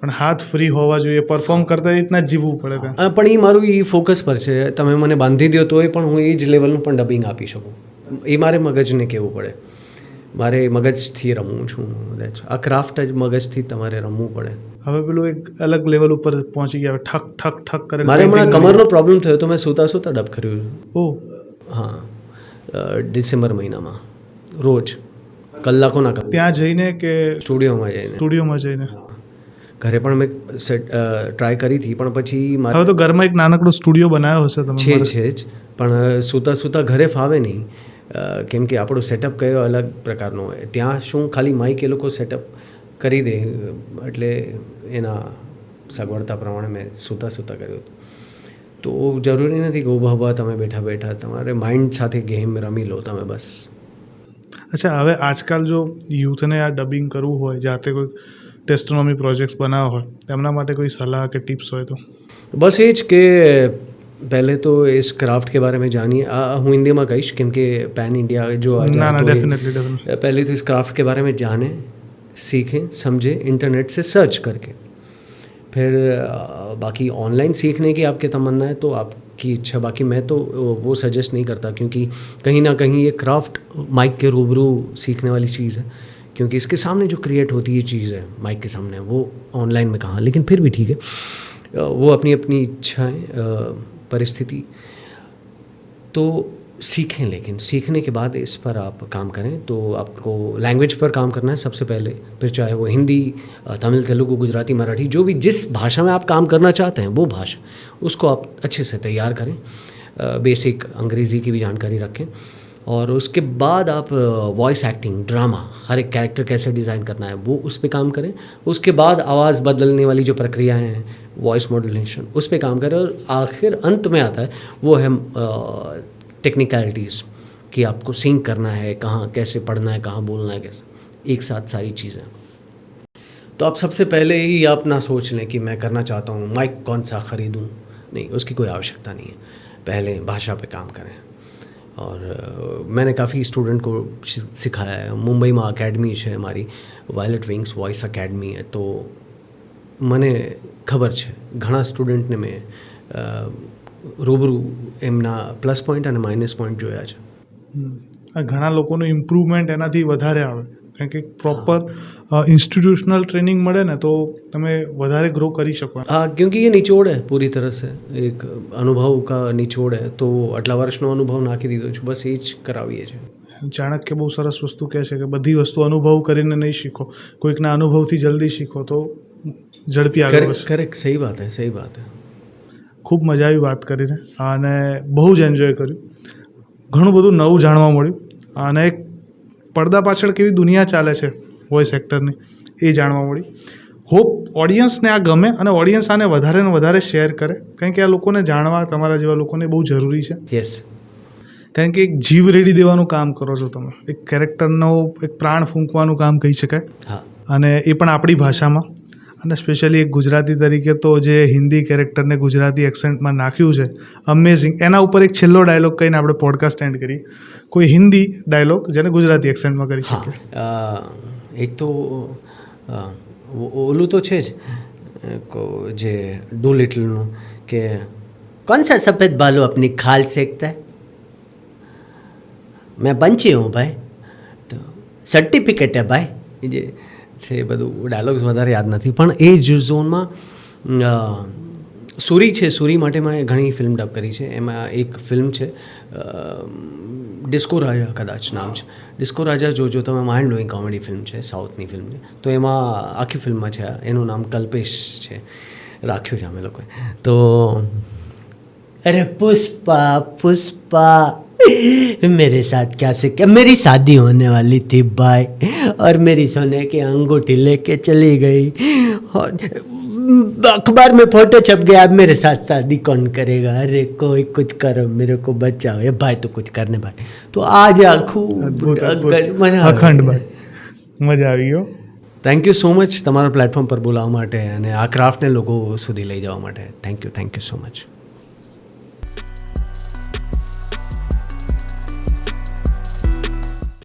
Speaker 4: પણ હાથ ફ્રી હોવા જોઈએ, પરફોર્મ કરતા એ રીતના જ જીવવું પડે ત્યાં.
Speaker 2: પણ એ મારું એ ફોકસ પર છે. તમે મને બાંધી દો તોય પણ હું એ જ લેવલનું પણ ડબિંગ આપી શકું. એ મારે મગજને કહેવું પડે, મારે મગજથી રમવું છું. આ ક્રાફ્ટ જ મગજથી તમારે રમવું પડે.
Speaker 4: હવે પેલું એક અલગ લેવલ ઉપર પહોંચી ગયા, ઠક ઠક ઠક કરે.
Speaker 2: મારે હમણાં કમરનો પ્રોબ્લેમ થયો તો મેં સૂતા સૂતા ડબ કર્યું.
Speaker 4: ઓહ,
Speaker 2: હા, ડિસેમ્બર મહિનામાં રોજ કલાકોના કલાક
Speaker 4: ત્યાં જઈને કે
Speaker 2: સ્ટુડિયોમાં જઈને.
Speaker 4: સ્ટુડિયોમાં જઈને?
Speaker 2: ઘરે પણ મેં ટ્રાય કરી હતી પણ પછી
Speaker 4: હવે તો ઘરમાં એક નાનકડો સ્ટુડિયો બનાવ્યો હશે તમે?
Speaker 2: છે જ, પણ સૂતા સૂતા ઘરે ફાવે નહીં, કેમ કે આપણો સેટઅપ કયો અલગ પ્રકારનો હોય. ત્યાં શું ખાલી માઇક એ લોકો સેટઅપ કરી દે, એટલે એના સગવડતા પ્રમાણે મેં સૂતા સૂતા કર્યું હતું. તો જરૂરી નથી કે ઊભા ઊભા તમે બેઠા બેઠા તમારે માઇન્ડ સાથે ગેમ રમી લો તમે બસ.
Speaker 4: અચ્છા, હવે આજકાલ જો યુથને આ ડબિંગ કરવું હોય, જાતે કોઈ ટેસ્ટોનોમી પ્રોજેક્ટ્સ બનાવવા હોય, એમના માટે કોઈ સલાહ કે ટિપ્સ હોય તો?
Speaker 2: बस ये कि पहले तो इस क्राफ्ट के बारे में जानिए. હું હિન્દીમાં કહીશ કેમ કે પેન इंडिया जो आ
Speaker 4: ना,
Speaker 2: जाए तो
Speaker 4: डेफिनेटली
Speaker 2: पहले तो इस क्राफ्ट के बारे में जाने, सीखें, समझे, इंटरनेट से सर्च करके. फिर बाकी ऑनलाइन सीखने की आपकी तमन्ना है तो आपकी इच्छा. बाकी मैं तो वो सजेस्ट नहीं करता क्योंकि कहीं ना कहीं ये क्राफ्ट माइक के रूबरू सीखने वाली चीज़ है, क्योंकि इसके सामने जो क्रिएट होती है चीज़ है माइक के सामने, वो ऑनलाइन में कहाँ. लेकिन फिर भी ठीक है, वो अपनी अपनी इच्छाएं, परिस्थिति. तो सीखें, लेकिन सीखने के बाद इस पर आप काम करें. तो आपको लैंग्वेज पर काम करना है सबसे पहले, फिर चाहे वो हिंदी, तमिल, तेलुगु, गुजराती, मराठी, जो भी जिस भाषा में आप काम करना चाहते हैं वो भाषा, उसको आप अच्छे से तैयार करें. बेसिक अंग्रेज़ी की भी जानकारी रखें और उसके बाद आप वॉइस एक्टिंग, ड्रामा, हर एक कैरेक्टर कैसे डिज़ाइन करना है वो उस पर काम करें. उसके बाद आवाज़ बदलने वाली जो प्रक्रियाएं हैं, वॉइस मॉड्यूलेशन, उस पर काम करें. और आखिर अंत में आता है वो है टेक्निकलिटीज़ कि आपको सिंक करना है, कहाँ कैसे पढ़ना है, कहाँ बोलना है, कैसे एक साथ सारी चीज़ें. तो आप सबसे पहले ही आप ना सोच लें कि मैं करना चाहता हूँ माइक कौन सा ख़रीदूँ. नहीं, उसकी कोई आवश्यकता नहीं है. पहले भाषा पे काम करें. और मैंने काफ़ी स्टूडेंट को सिखाया है. मुंबई में अकेडमी है हमारी, वायलेट विंग्स वॉइस अकेडमी है. तो મને ખબર છે ઘણા સ્ટુડન્ટને મેં રૂબરૂ એમના પ્લસ પોઈન્ટ અને માઇનસ પોઈન્ટ જોયા છે.
Speaker 4: ઘણા લોકોનું ઇમ્પ્રુવમેન્ટ એનાથી વધારે આવે, કારણ કે પ્રોપર ઇન્સ્ટિટ્યુશનલ ટ્રેનિંગ મળે ને તો તમે વધારે ગ્રો કરી શકો.
Speaker 2: हाँ, क्योंकि ये निचोड़ है पूरी तरह से, एक अनुभव का निचोड़ है. तो આટલા વર્ષનો અનુભવ નાખી દીધો છું, બસ એ જ કરાવીએ છીએ.
Speaker 4: ચાણક્ય બહુ સરસ વસ્તુ કહે છે કે બધી વસ્તુ અનુભવ કરીને નહીં શીખો, કોઈકના અનુભવથી જલ્દી શીખો તો ઝડપી આગળ વધશો.
Speaker 2: કરેક્ટ, સહી વાત હે, સહી વાત હે.
Speaker 4: ખૂબ મજા આવી વાત કરીને અને બહુ જ એન્જોય કર્યું. ઘણું બધું નવું જાણવા મળ્યું અને એક પડદા પાછળ કેવી દુનિયા ચાલે છે વોઇસ એક્ટરની એ જાણવા મળ્યું. હોપ ઓડિયન્સને આ ગમે અને ઓડિયન્સ આને વધારે ને વધારે શેર કરે, કારણ કે આ લોકોને જાણવા તમારા જેવા લોકોને બહુ જરૂરી છે.
Speaker 2: યસ,
Speaker 4: કારણ કે એક જીવ રેડી દેવાનું કામ કરો છો તમે, એક કેરેક્ટરનો એક પ્રાણ ફૂંકવાનું કામ કહી શકાય.
Speaker 2: હા,
Speaker 4: અને એ પણ આપણી ભાષામાં, અને સ્પેશિયલી એક ગુજરાતી તરીકે તો જે હિન્દી કેરેક્ટરને ગુજરાતી એક્સેન્ટમાં નાખ્યું છે, અમેઝિંગ. એના ઉપર એક છેલ્લો ડાયલોગ કહીને આપણે પોડકાસ્ટ એન્ડ કરીએ. કોઈ હિન્દી ડાયલોગ જેને ગુજરાતી એક્સેન્ટમાં કરી શકીએ.
Speaker 2: એક તો ઓલું તો છે જ જે ડુ લિટલનું કે
Speaker 5: कौन सा सफ़ेद बालू अपनी खाल सेकता है? मैं पंछी हूँ भाई, तो सर्टिफिकेट है भाई.
Speaker 2: જે છે એ બધું ડાયલોગ્સ વધારે યાદ નથી, પણ એ જ ઝોનમાં સુરી છે. સુરી માટે મેં ઘણી ફિલ્મ ડબ કરી છે. એમાં એક ફિલ્મ છે ડિસ્કો રાજા, કદાચ નામ છે ડિસ્કો રાજા. જો તમે માઇન્ડ બ્લોઈંગ કોમેડી ફિલ્મ છે, સાઉથની ફિલ્મ છે. તો એમાં આખી ફિલ્મમાં છે, એનું નામ કલ્પેશ છે, રાખ્યું છે અમે લોકોએ. તો
Speaker 5: अरे पुष्पा पुष्पा मेरे साथ क्या से क्या, मेरी शादी होने वाली थी भाई, और मेरी सोने की अंगूठी लेके चली गई और अखबार में फोटो छप गया. अब मेरे साथ शादी कौन करेगा? अरे कोई कुछ करो, मेरे को बचाओ. ये भाई तो कुछ करने भाई. तो आज આખું
Speaker 4: અખંડ ભાઈ, મજા આવી ગયો.
Speaker 2: થેન્ક યુ સો મચ તમારા પ્લેટફોર્મ પર બોલાવવા માટે અને આ ક્રાફ્ટને લોકો સુધી લઈ જવા માટે. Thank you so much.